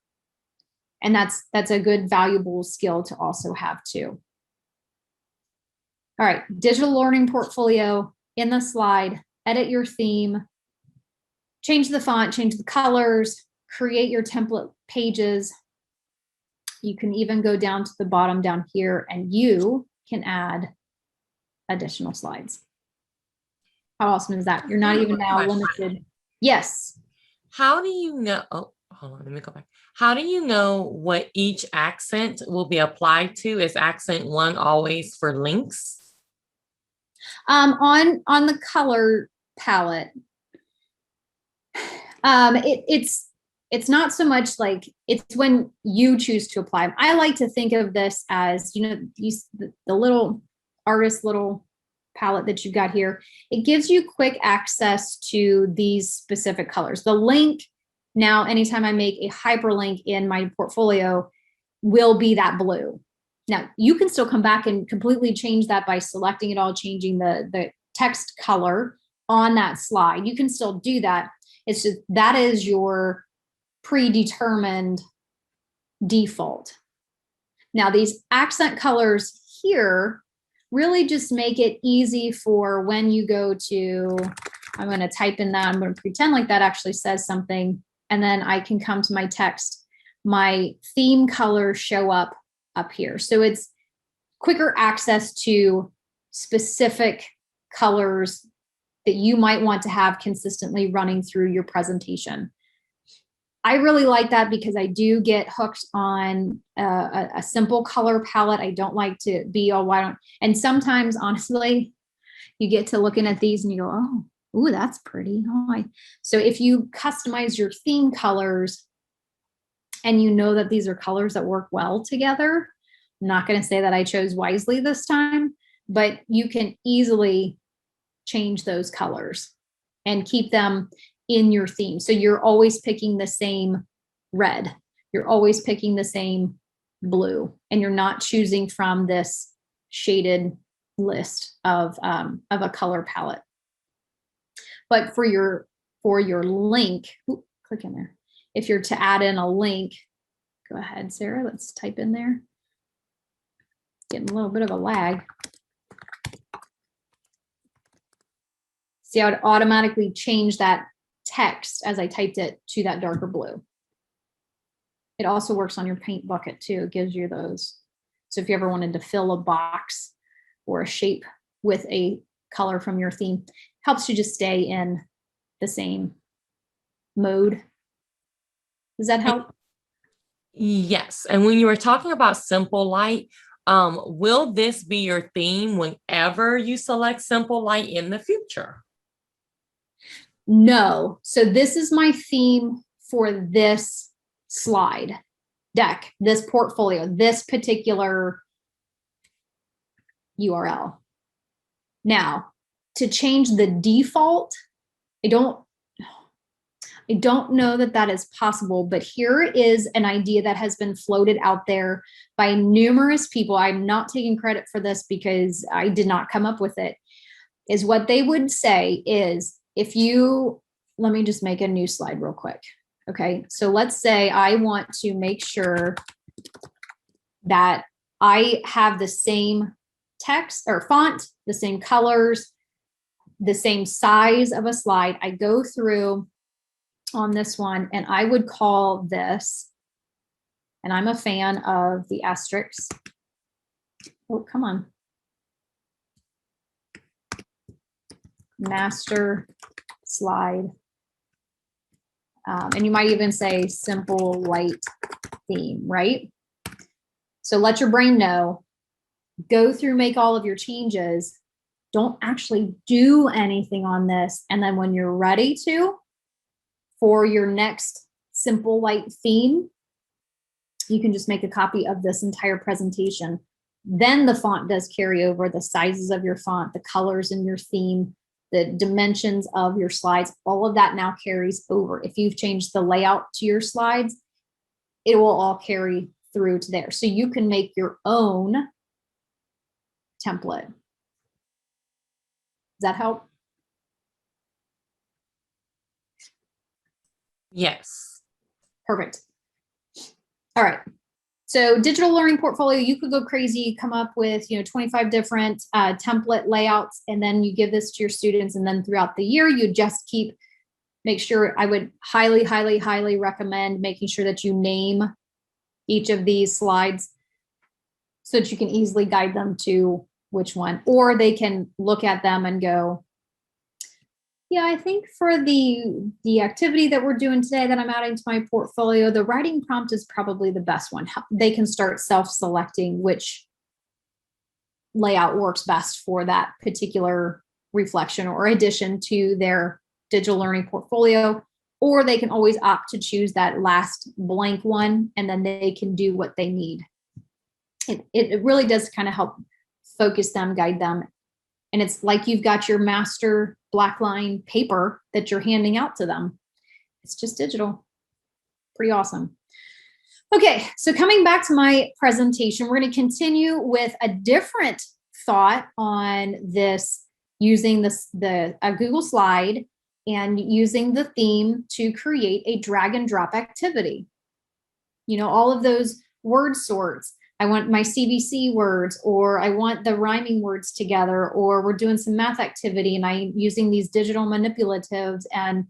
And that's a good, valuable skill to also have too. All right, digital learning portfolio in the slide, edit your theme, change the font, change the colors, create your template pages. You can even go down to the bottom down here and you can add additional slides. How awesome is that? You're not even now limited. Yes. How do you know? Oh, hold on, let me go back. How do you know what each accent will be applied to? Is accent 1 always for links? On the color palette, it's not so much like it's when you choose to apply them. I like to think of this as, you know, the little artist little palette that you've got here. It gives you quick access to these specific colors. The link now, anytime I make a hyperlink in my portfolio, will be that blue. Now you can still come back and completely change that by selecting it all, changing the text color on that slide. You can still do that. It's just that is your predetermined default. Now these accent colors here really just make it easy for when you go to, I'm going to type in that, I'm going to pretend like that actually says something, and then I can come to my text, my theme colors show up here. So it's quicker access to specific colors that you might want to have consistently running through your presentation. I really like that because I do get hooked on a simple color palette. I don't like to be all white. And sometimes, honestly, you get to looking at these and you go, oh, ooh, that's pretty. So if you customize your theme colors and you know that these are colors that work well together, I'm not going to say that I chose wisely this time, but you can easily change those colors and keep them in your theme. So you're always picking the same red. You're always picking the same blue, and you're not choosing from this shaded list of a color palette. But for your link, click in there. If you're to add in a link, go ahead, Sarah, let's type in there. Getting a little bit of a lag. See how it automatically changed that text as I typed it to that darker blue. It also works on your paint bucket too. It gives you those. So if you ever wanted to fill a box or a shape with a color from your theme, helps you just stay in the same mode. Does that help? Yes. And when you were talking about simple light, will this be your theme whenever you select simple light in the future? No. So this is my theme for this slide deck, this portfolio, this particular URL. Now, to change the default, I don't know that that is possible, but here is an idea that has been floated out there by numerous people. I'm not taking credit for this because I did not come up with it. Is what they would say is, if you, let me just make a new slide real quick. Okay, so let's say I want to make sure that I have the same text or font, the same colors, the same size of a slide. I go through on this one and I would call this, and I'm a fan of the asterisks. Oh, come on. Master slide. And you might even say simple light theme, right? So let your brain know, go through, make all of your changes. Don't actually do anything on this. And then when you're ready to, for your next simple light theme, you can just make a copy of this entire presentation. Then the font does carry over, the sizes of your font, the colors in your theme, the dimensions of your slides, all of that now carries over. If you've changed the layout to your slides, it will all carry through to there. So you can make your own template. Does that help? Yes. Perfect. All right. So digital learning portfolio, you could go crazy, come up with 25 different template layouts, and then you give this to your students. And then throughout the year, you just make sure, I would highly, highly, highly recommend making sure that you name each of these slides so that you can easily guide them to which one, or they can look at them and go, yeah, I think for the activity that we're doing today that I'm adding to my portfolio, the writing prompt is probably the best one. They can start self-selecting which layout works best for that particular reflection or addition to their digital learning portfolio, or they can always opt to choose that last blank one, and then they can do what they need. It really does kind of help focus them, guide them. And it's like you've got your master black line paper that you're handing out to them. It's just digital. Pretty awesome. Okay, so coming back to my presentation, we're going to continue with a different thought on this, using the Google slide and using the theme to create a drag and drop activity. All of those word sorts. I want my CVC words, or I want the rhyming words together, or we're doing some math activity and I'm using these digital manipulatives, and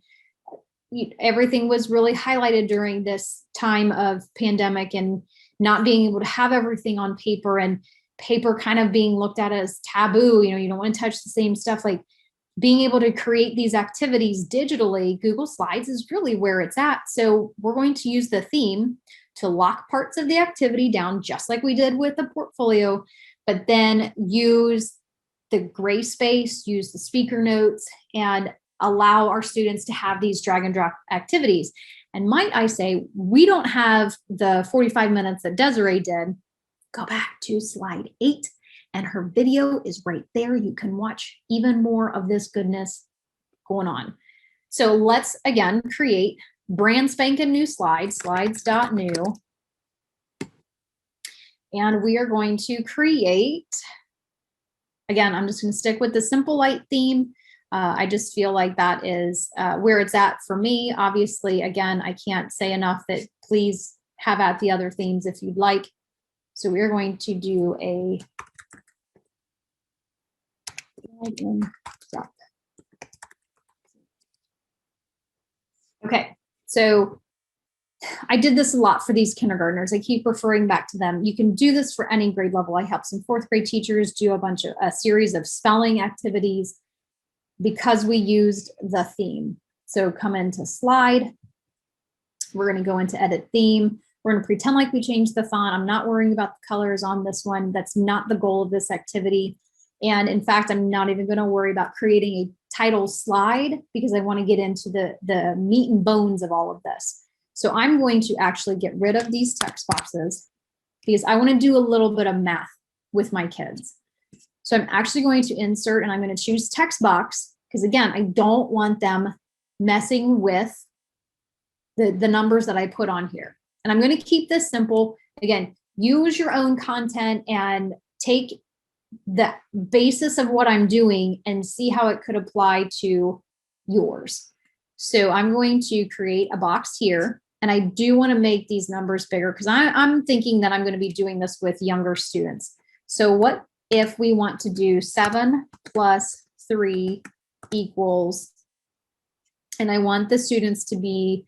everything was really highlighted during this time of pandemic and not being able to have everything on paper, and paper kind of being looked at as taboo. You don't want to touch the same stuff. Like, being able to create these activities digitally, Google Slides is really where it's at. So we're going to use the theme to lock parts of the activity down, just like we did with the portfolio, but then use the gray space, use the speaker notes, and allow our students to have these drag and drop activities. And might I say, we don't have the 45 minutes that Desiree did. Go back to slide 8, and her video is right there. You can watch even more of this goodness going on. So let's, again, create brand spanking new slides, slides.new. And we are going to create, again, I'm just going to stick with the simple light theme. I just feel like that is where it's at for me. Obviously, again, I can't say enough that please have at the other themes if you'd like. So we're going to do a okay, so I did this a lot for these kindergartners. I keep referring back to them. You can do this for any grade level. I help some 4th grade teachers do a series of spelling activities because we used the theme. So come into slide. We're going to go into edit theme. We're going to pretend like we changed the font. I'm not worrying about the colors on this one. That's not the goal of this activity. And in fact, I'm not even going to worry about creating a title slide because I want to get into the meat and bones of all of this. So I'm going to actually get rid of these text boxes because I want to do a little bit of math with my kids. So I'm actually going to insert, and I'm going to choose text box because, again, I don't want them messing with the numbers that I put on here. And I'm going to keep this simple. Again, use your own content and take the basis of what I'm doing and see how it could apply to yours. So I'm going to create a box here. And I do want to make these numbers bigger because I'm thinking that I'm going to be doing this with younger students. So what if we want to do 7 plus 3 equals, and I want the students to be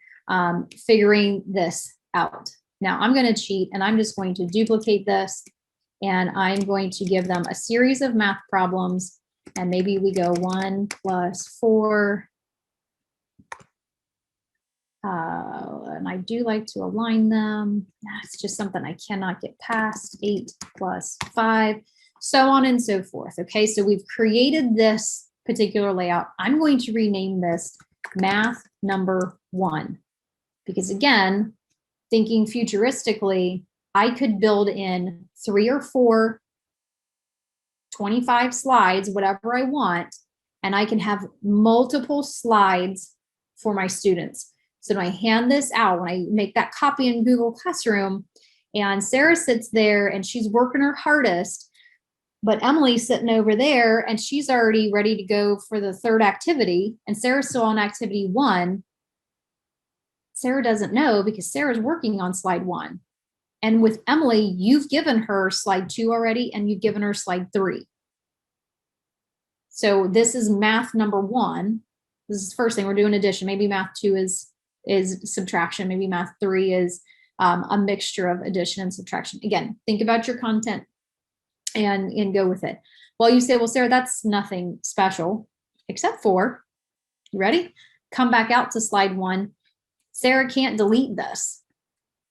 figuring this out. Now I'm going to cheat and I'm just going to duplicate this and I'm going to give them a series of math problems and maybe we go 1 plus 4. And I do like to align them. That's just something I cannot get past. 8 plus 5, so on and so forth. Okay, so we've created this particular layout. I'm going to rename this math number 1 because, again, thinking futuristically, I could build in 3 or 4 25 slides, whatever I want, and I can have multiple slides for my students. So when I hand this out, when I make that copy in Google Classroom, and Sarah sits there and she's working her hardest, but Emily's sitting over there and she's already ready to go for the 3rd activity, and Sarah's still on activity 1. Sarah doesn't know because Sarah's working on slide 1. And with Emily, you've given her slide 2 already, and you've given her slide 3. So this is math number 1. This is the first thing we're doing addition. Maybe math 2 is subtraction. Maybe math 3 is a mixture of addition and subtraction. Again, think about your content and go with it. Well, you say, well, Sarah, that's nothing special, except for, you ready? Come back out to slide 1. Sarah can't delete this.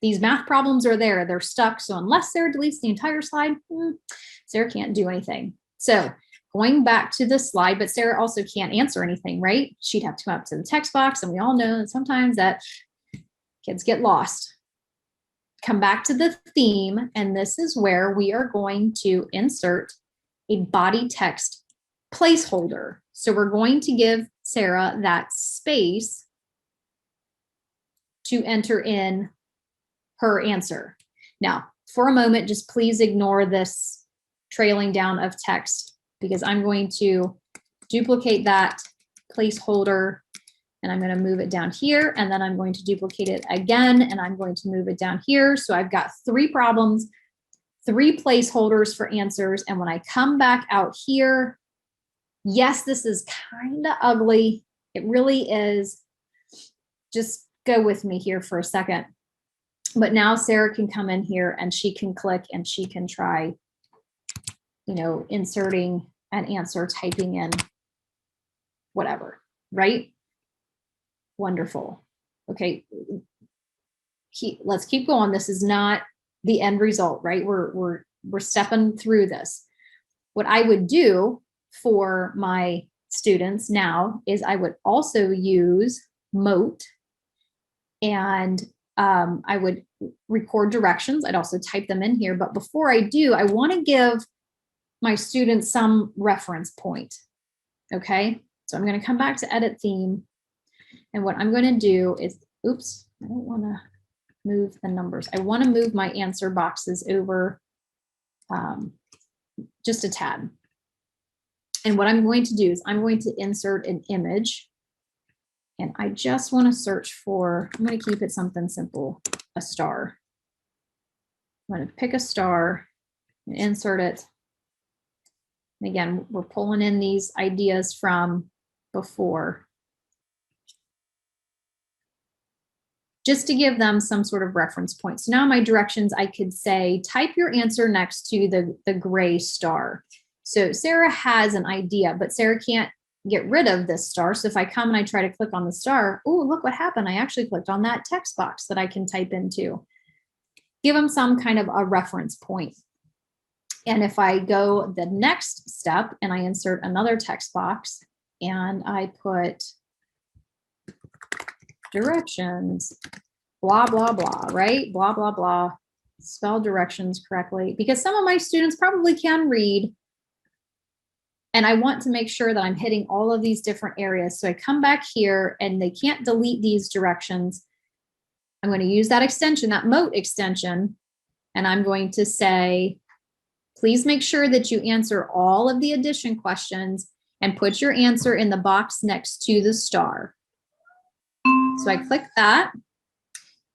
These math problems are there. They're stuck. So unless Sarah deletes the entire slide, Sarah can't do anything. So going back to the slide, but Sarah also can't answer anything, right? She'd have to come up to the text box, and we all know that sometimes that kids get lost. Come back to the theme, and this is where we are going to insert a body text placeholder. So we're going to give Sarah that space to enter in her answer. Now, for a moment, just please ignore this trailing down of text because I'm going to duplicate that placeholder and I'm going to move it down here, and then I'm going to duplicate it again and I'm going to move it down here. So I've got 3 problems, 3 placeholders for answers. And when I come back out here, yes, this is kind of ugly. It really is. Just go with me here for a second. But now Sarah can come in here and she can click and she can try, inserting an answer, typing in whatever, right? Wonderful. Okay, let's keep going. This is not the end result, right? We're stepping through this. What I would do for my students now is I would also use Moat, and I would record directions. I'd also type them in here. But before I do, I want to give my students some reference point. Okay, so I'm going to come back to edit theme. And what I'm going to do is, oops, I don't want to move the numbers. I want to move my answer boxes over just a tad. And what I'm going to do is I'm going to insert an image. And I just want to search for, I'm going to keep it something simple, a star. I'm going to pick a star and insert it. And again, we're pulling in these ideas from before, just to give them some sort of reference point. So now my directions, I could say, type your answer next to the gray star. So Sarah has an idea, but Sarah can't get rid of this star. So if I come and I try to click on the star, oh, look what happened. I actually clicked on that text box that I can type into. Give them some kind of a reference point. And if I go the next step and I insert another text box and I put directions, blah, blah, blah, right? Blah, blah, blah. Spell directions correctly, because some of my students probably can read. And I want to make sure that I'm hitting all of these different areas. So I come back here and they can't delete these directions. I'm going to use that extension, that Moat extension. And I'm going to say, please make sure that you answer all of the addition questions and put your answer in the box next to the star. So I click that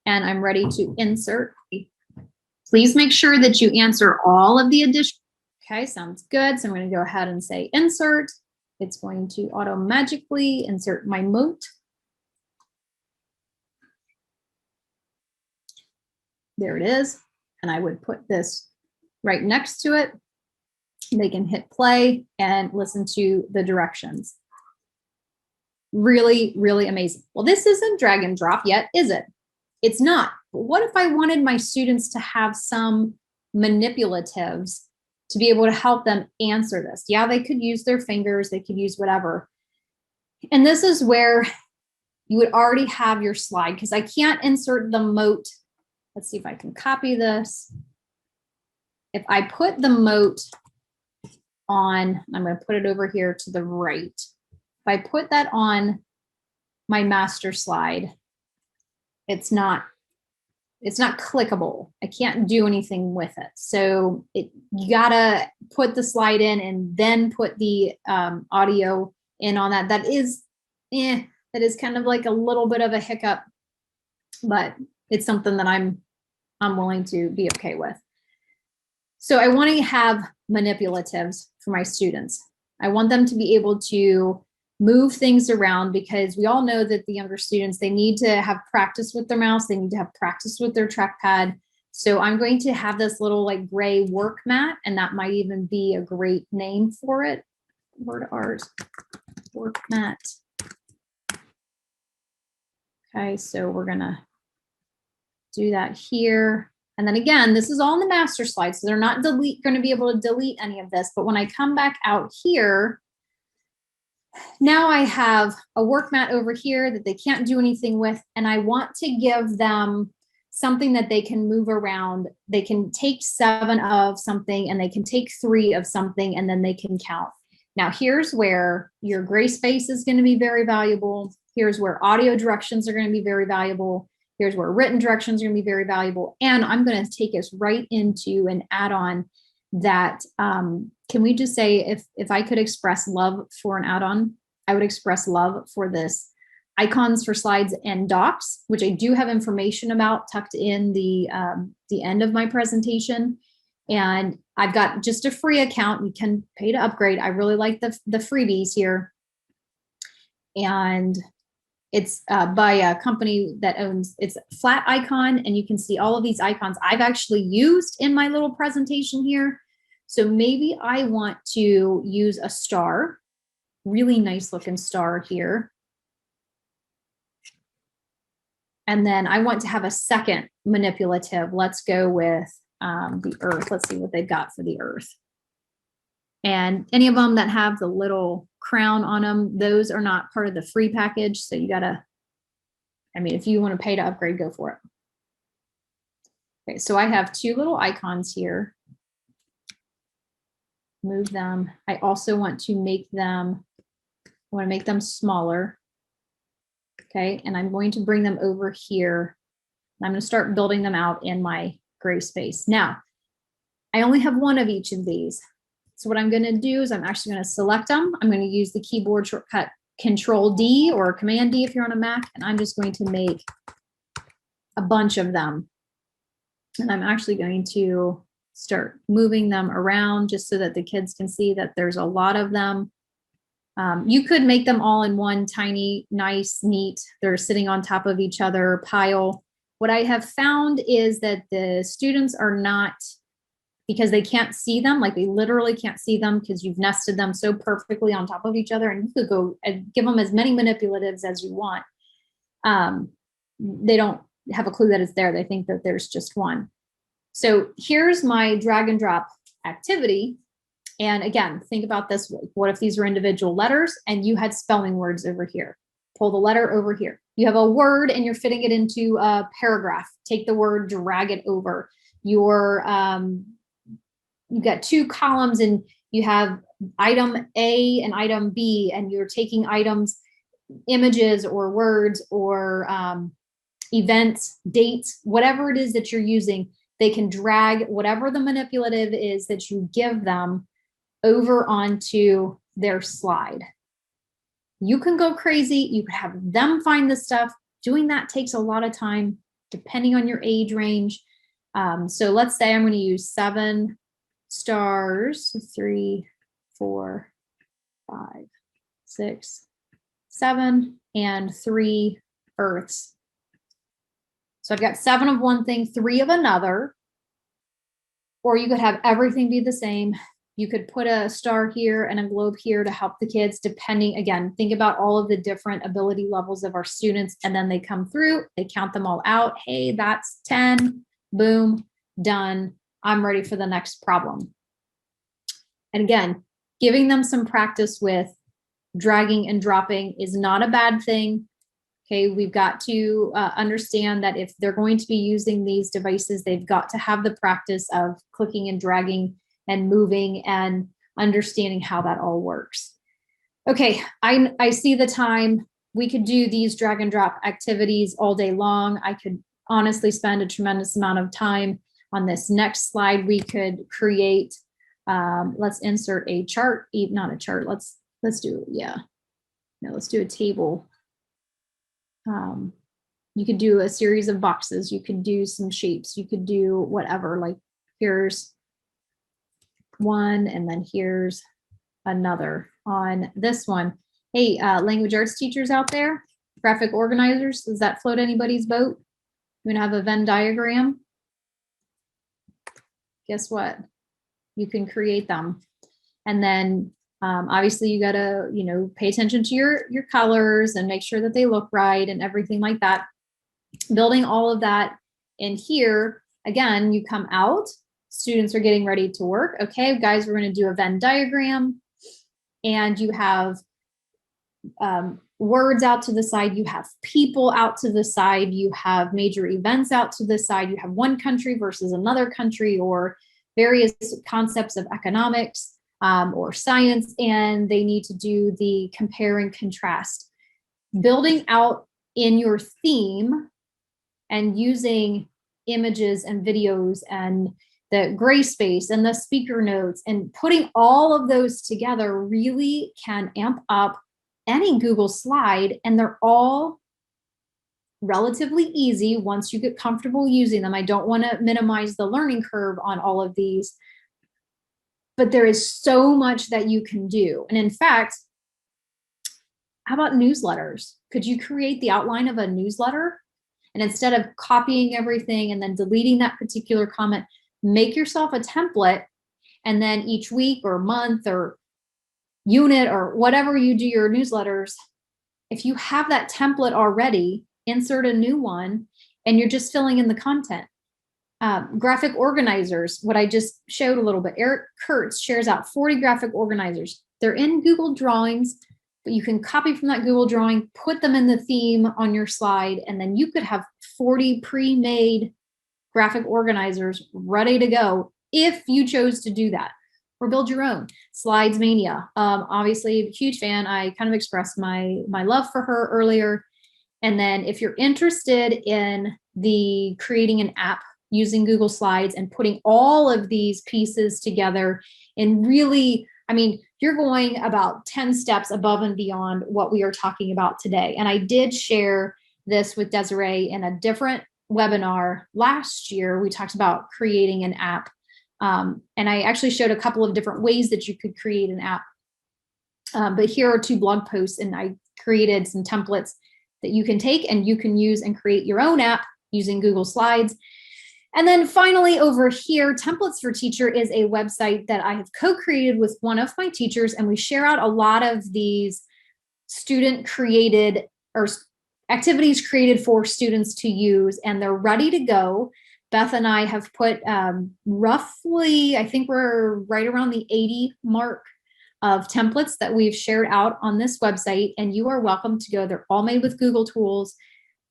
and I'm ready to insert. Please make sure that you answer all of the addition. Okay, sounds good. So I'm going to go ahead and say insert. It's going to auto magically insert my Moat. There it is. And I would put this right next to it. They can hit play and listen to the directions. Really, really amazing. Well, this isn't drag and drop yet, is it? It's not. But what if I wanted my students to have some manipulatives to be able to help them answer this? Yeah, they could use their fingers, they could use whatever. And this is where you would already have your slide, because I can't insert the Moat. Let's see if I can copy this. If I put the Moat on, I'm going to put it over here to the right. If I put that on my master slide, it's not clickable. I can't do anything with it. So you gotta put the slide in and then put the audio in on that. That is kind of like a little bit of a hiccup, but it's something that I'm willing to be okay with. So I want to have manipulatives for my students. I want them to be able to move things around, because we all know that the younger students, they need to have practice with their mouse. They need to have practice with their trackpad. So I'm going to have this little like gray work mat, and that might even be a great name for it. Word art, work mat. Okay, so we're gonna do that here. And then again, this is all in the master slide, so they're not going to be able to delete any of this. But when I come back out here, now I have a work mat over here that they can't do anything with, and I want to give them something that they can move around. They can take 7 of something, and they can take 3 of something, and then they can count. Now here's where your gray space is going to be very valuable. Here's where audio directions are going to be very valuable. Here's where written directions are going to be very valuable. And I'm going to take us right into an add-on that, can we just say, if I could express love for an add-on, I would express love for this icons for slides and docs, which I do have information about tucked in the end of my presentation. And I've got just a free account. You can pay to upgrade. I really like the freebies here. And it's by a company that owns, it's Flat Icon, and you can see all of these icons I've actually used in my little presentation here. So maybe I want to use a star. really nice looking star here. And then I want to have a second manipulative. Let's go with the Earth. Let's see what they've got for the Earth. And any of them that have the little crown on them, those are not part of the free package. So you gotta, I mean, if you want to pay to upgrade, go for it. Okay, so I have two little icons here. Move them. I also want to make them, I want to make them smaller. Okay, and I'm going to bring them over here. I'm going to start building them out in my gray space. Now, I only have one of each of these. So what I'm going to do is I'm actually going to select them. I'm going to use the keyboard shortcut Control D or Command D if you're on a Mac, and I'm just going to make a bunch of them. And I'm actually going to start moving them around just so that the kids can see that there's a lot of them. You could make them all in one tiny, nice, neat, they're sitting on top of each other pile. What I have found is that the students are not, because they can't see them, like they literally can't see them because you've nested them so perfectly on top of each other, and you could go and give them as many manipulatives as you want. They don't have a clue that it's there. They think that there's just one. So here's my drag and drop activity. And again, think about this. What if these were individual letters and you had spelling words over here? Pull the letter over here. You have a word and you're fitting it into a paragraph. Take the word, drag it over. You've got two columns and you have item A and item B, and you're taking items, images or words or events, dates, whatever it is that you're using. They can drag whatever the manipulative is that you give them over onto their slide. You can go crazy. You could have them find the stuff. Doing that takes a lot of time, depending on your age range. So let's say I'm going to use 7 stars, 3, 4, 5, 6, 7, and 3 earths. So I've got 7 of one thing, 3 of another, or you could have everything be the same. You could put a star here and a globe here to help the kids, depending, again, think about all of the different ability levels of our students, and then they come through, they count them all out. Hey, that's 10, boom, done. I'm ready for the next problem. And again, giving them some practice with dragging and dropping is not a bad thing. Okay, we've got to understand that if they're going to be using these devices, they've got to have the practice of clicking and dragging and moving and understanding how that all works. Okay, I see the time. We could do these drag and drop activities all day long. I could honestly spend a tremendous amount of time on this next slide. We could create, let's insert a chart, not a chart. Let's do, yeah. No, let's do a table. You could do a series of boxes. You could do some shapes. You could do whatever, like here's one, and then here's another on this one. Hey, language arts teachers out there, graphic organizers, does that float anybody's boat? You gonna have a Venn diagram? Guess what? You can create them. And then obviously you gotta, pay attention to your colors and make sure that they look right and everything like that. Building all of that in here, again, you come out, students are getting ready to work. Okay, guys, we're gonna do a Venn diagram, and you have words out to the side, you have people out to the side, you have major events out to the side, you have one country versus another country, or various concepts of economics or science, and they need to do the compare and contrast. Building out in your theme and using images and videos and the gray space and the speaker notes and putting all of those together really can amp up any Google slide, and they're all relatively easy once you get comfortable using them. I don't want to minimize the learning curve on all of these, but there is so much that you can do. And in fact, how about newsletters? Could you create the outline of a newsletter? And instead of copying everything and then deleting that particular comment, make yourself a template, and then each week or month or unit or whatever you do your newsletters, if you have that template already, insert a new one and you're just filling in the content. Graphic organizers, what I just showed a little bit, Eric Kurtz shares out 40 graphic organizers. They're in Google Drawings, but you can copy from that Google drawing, put them in the theme on your slide, and then you could have 40 pre-made graphic organizers ready to go if you chose to do that, or build your own. Slides Mania, obviously huge fan. I kind of expressed my love for her earlier. And then if you're interested in the creating an app using Google Slides and putting all of these pieces together and really, I mean, you're going about 10 steps above and beyond what we are talking about today. And I did share this with Desiree in a different webinar last year. We talked about creating an app. And I actually showed a couple of different ways that you could create an app. But here are 2 blog posts, and I created some templates that you can take and you can use and create your own app using Google Slides. And then finally over here, Templates for Teacher is a website that I have co-created with one of my teachers, and we share out a lot of these student created or activities created for students to use, and they're ready to go. Beth and I have put roughly, I think we're right around the 80 mark of templates that we've shared out on this website, and you are welcome to go. They're all made with Google tools.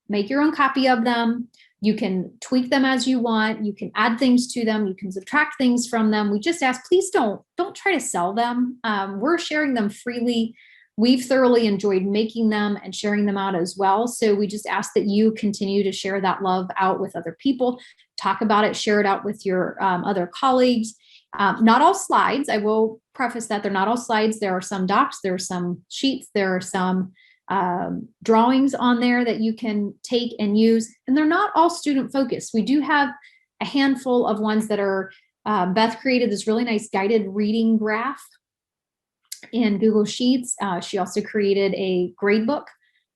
Make your own copy of them. You can tweak them as you want. You can add things to them. You can subtract things from them. We just ask, please don't try to sell them. We're sharing them freely. We've thoroughly enjoyed making them and sharing them out as well. So we just ask that you continue to share that love out with other people, talk about it, share it out with your other colleagues. Not all slides, I will preface that they're not all slides. There are some docs, there are some sheets, there are some drawings on there that you can take and use, and they're not all student focused. We do have a handful of ones that are, Beth created this really nice guided reading graph in Google Sheets. She also created a grade book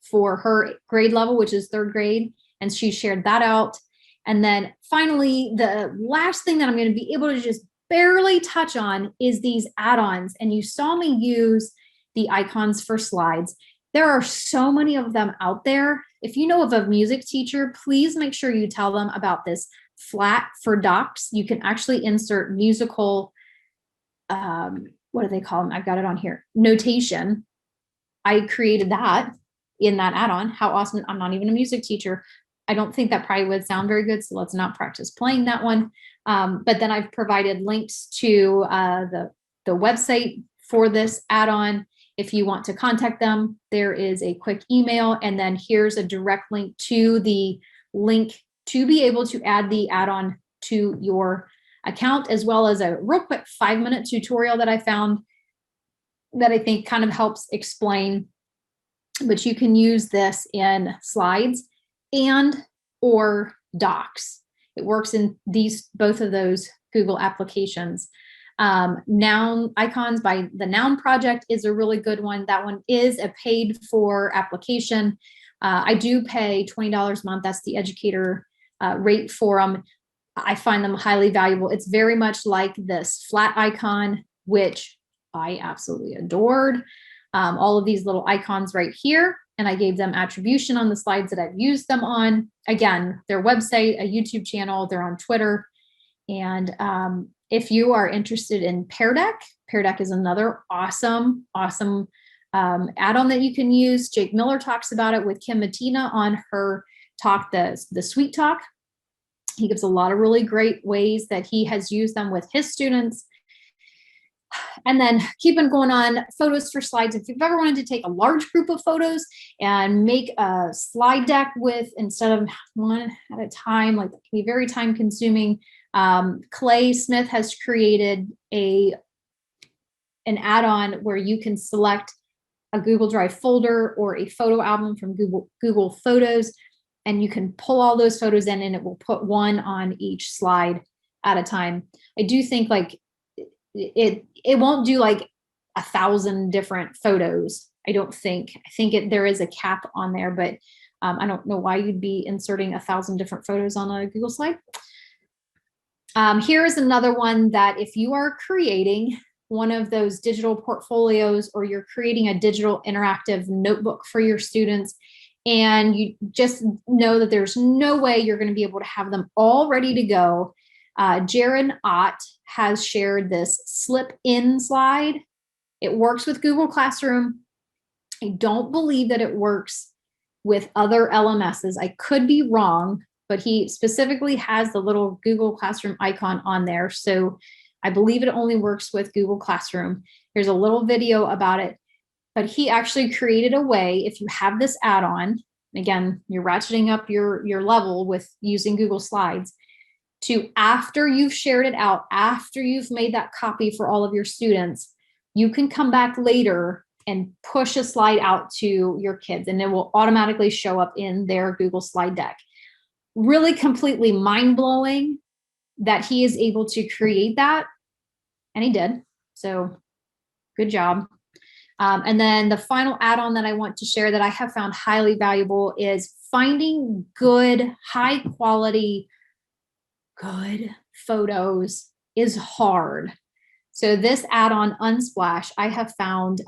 for her grade level, which is 3rd grade, and she shared that out. And then finally, the last thing that I'm going to be able to just barely touch on is these add-ons. And you saw me use the icons for slides. There are so many of them out there. If you know of a music teacher, please make sure you tell them about this flat for docs. You can actually insert musical, what do they call them? I've got it on here, notation. I created that in that add-on. How awesome. I'm not even a music teacher. I don't think that probably would sound very good, so let's not practice playing that one. But then I've provided links to the website for this add-on. If you want to contact them, there is a quick email, and then here's a direct link to the link to be able to add the add-on to your account, as well as a real quick 5-minute tutorial that I found that I think kind of helps explain. But you can use this in slides and or docs. It works in both of those Google applications. Noun icons by the Noun Project is a really good one. That one is a paid for application. I do pay $20 a month. That's the Educator rate for them. I find them highly valuable. It's very much like this flat icon, which I absolutely adored. All of these little icons right here, and I gave them attribution on the slides that I've used them on. Again, their website, a YouTube channel, they're on Twitter. And if you are interested in Pear Deck is another awesome add-on that you can use. Jake Miller talks about it with Kim Matina on her talk, the Sweet Talk. He gives a lot of really great ways that he has used them with his students. And then keeping going on, photos for slides. If you've ever wanted to take a large group of photos and make a slide deck with, instead of one at a time, like it can be very time consuming. Clay Smith has created an add-on where you can select a Google Drive folder or a photo album from Google Photos, and you can pull all those photos in and it will put one on each slide at a time. I do think like it won't do like 1,000 different photos. I don't think. I think there is a cap on there, but I don't know why you'd be inserting 1,000 different photos on a Google slide. Here is another one that if you are creating one of those digital portfolios, or you're creating a digital interactive notebook for your students, and you just know that there's no way you're going to be able to have them all ready to go, Jared Ott has shared this slip in slide. It works with Google Classroom. I don't believe that it works with other LMSs. I could be wrong, but he specifically has the little Google Classroom icon on there. So I believe it only works with Google Classroom. There's a little video about it, but he actually created a way, if you have this add-on, again, you're ratcheting up your level with using Google Slides, to, after you've shared it out, after you've made that copy for all of your students, you can come back later and push a slide out to your kids, and it will automatically show up in their Google slide deck. Really completely mind-blowing that he is able to create that, and he did. So good job. And then the final add-on that I want to share that I have found highly valuable is finding good, high quality, good photos is hard. So this add-on, Unsplash, I have found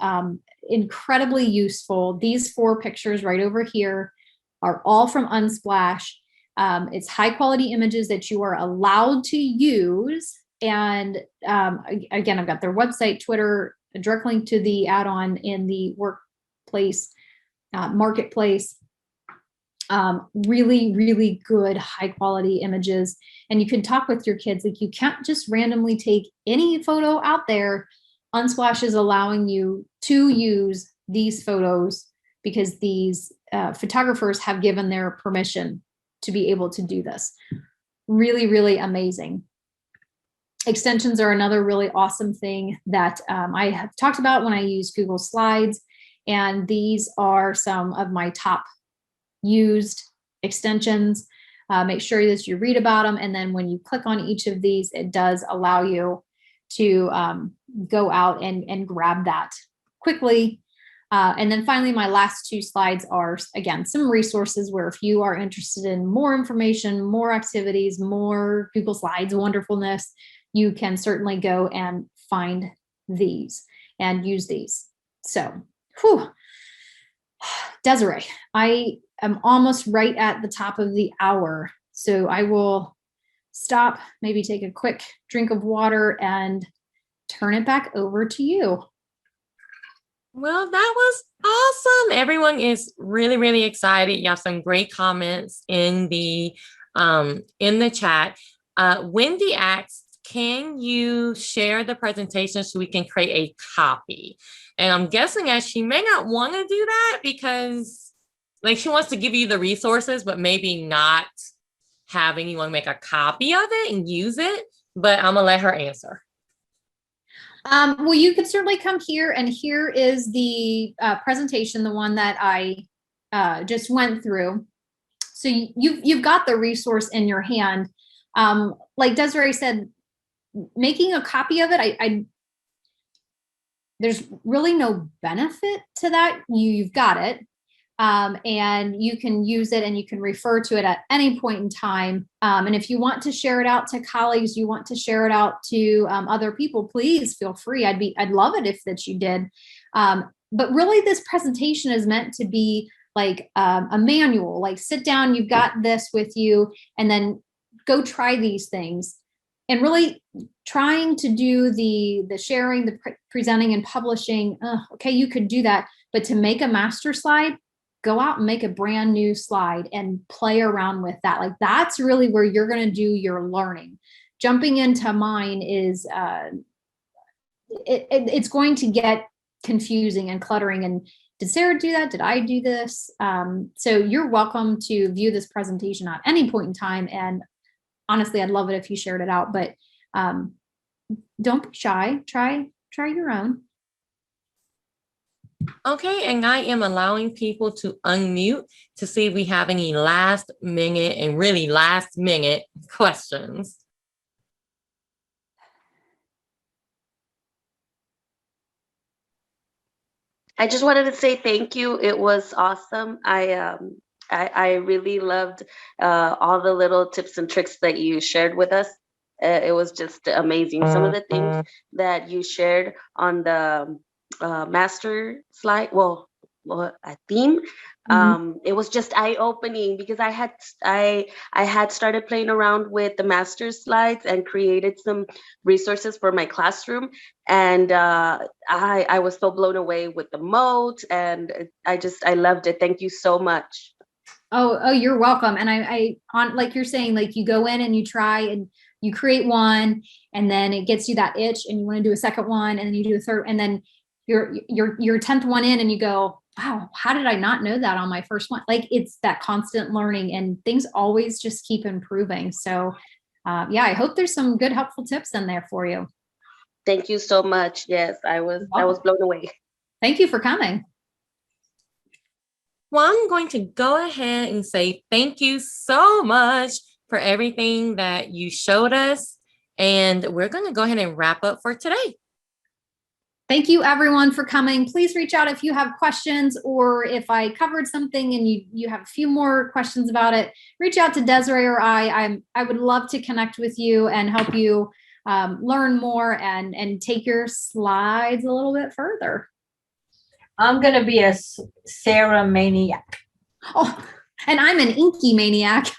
incredibly useful. These 4 pictures right over here are all from Unsplash. It's high quality images that you are allowed to use. And again, I've got their website, Twitter, a direct link to the add-on in the workplace marketplace. Really, really good high quality images. And you can talk with your kids. Like, you can't just randomly take any photo out there. Unsplash is allowing you to use these photos because these photographers have given their permission to be able to do this. Really, really amazing. Extensions are another really awesome thing that I have talked about when I use Google Slides. And these are some of my top used extensions. Make sure that you read about them. And then when you click on each of these, it does allow you to go out and grab that quickly. And then finally, my last 2 slides are, again, some resources where if you are interested in more information, more activities, more Google Slides wonderfulness, you can certainly go and find these and use these. So, whew. Desiree, I am almost right at the top of the hour. So I will stop, maybe take a quick drink of water and turn it back over to you. Well, that was awesome. Everyone is really, really excited. You have some great comments in the chat. Wendy asks, can you share the presentation so we can create a copy? And I'm guessing as she may not want to do that because like she wants to give you the resources, but maybe not have anyone make a copy of it and use it. But I'm gonna let her answer. Well, you could certainly come here, and here is the presentation, the one that I just went through. So you've got the resource in your hand. Like Desiree said, making a copy of it, there's really no benefit to that. You've got it. And you can use it and you can refer to it at any point in time. And if you want to share it out to colleagues, you want to share it out to other people, please feel free. I'd love it if that you did. But really this presentation is meant to be like a manual, like sit down, you've got this with you, and then go try these things. And really trying to do the sharing, the presenting and publishing, okay, you could do that. But to make a master slide, go out and make a brand new slide and play around with that. Like that's really where you're going to do your learning. Jumping into mine is, it's going to get confusing and cluttering. And did Sarah do that? Did I do this? So you're welcome to view this presentation at any point in time. And honestly, I'd love it if you shared it out, but don't be shy. Try your own. Okay, and I am allowing people to unmute to see if we have any last minute and really last minute questions. I just wanted to say thank you. It was awesome. I really loved all the little tips and tricks that you shared with us. It was just amazing. Some of the things that you shared on the master slide, a theme. It was just eye-opening because I had started playing around with the master slides and created some resources for my classroom, and I was so blown away with the Moat, and I loved it. Thank you so much. Oh, you're welcome. And I on like you're saying, like you go in and you try and you create one, and then it gets you that itch, and you want to do a second one, and then you do a third, and then your 10th one in, and you go, wow, how did I not know that on my first one? Like it's that constant learning, and things always just keep improving. So, yeah, I hope there's some good, helpful tips in there for you. Thank you so much. Yes, I was blown away. Thank you for coming. Well, I'm going to go ahead and say thank you so much for everything that you showed us. And we're going to go ahead and wrap up for today. Thank you everyone for coming. Please reach out if you have questions, or if I covered something and you have a few more questions about it, reach out to Desiree or I would love to connect with you and help you learn more and take your slides a little bit further. I'm going to be a Sarah maniac. Oh, and I'm an Inky maniac.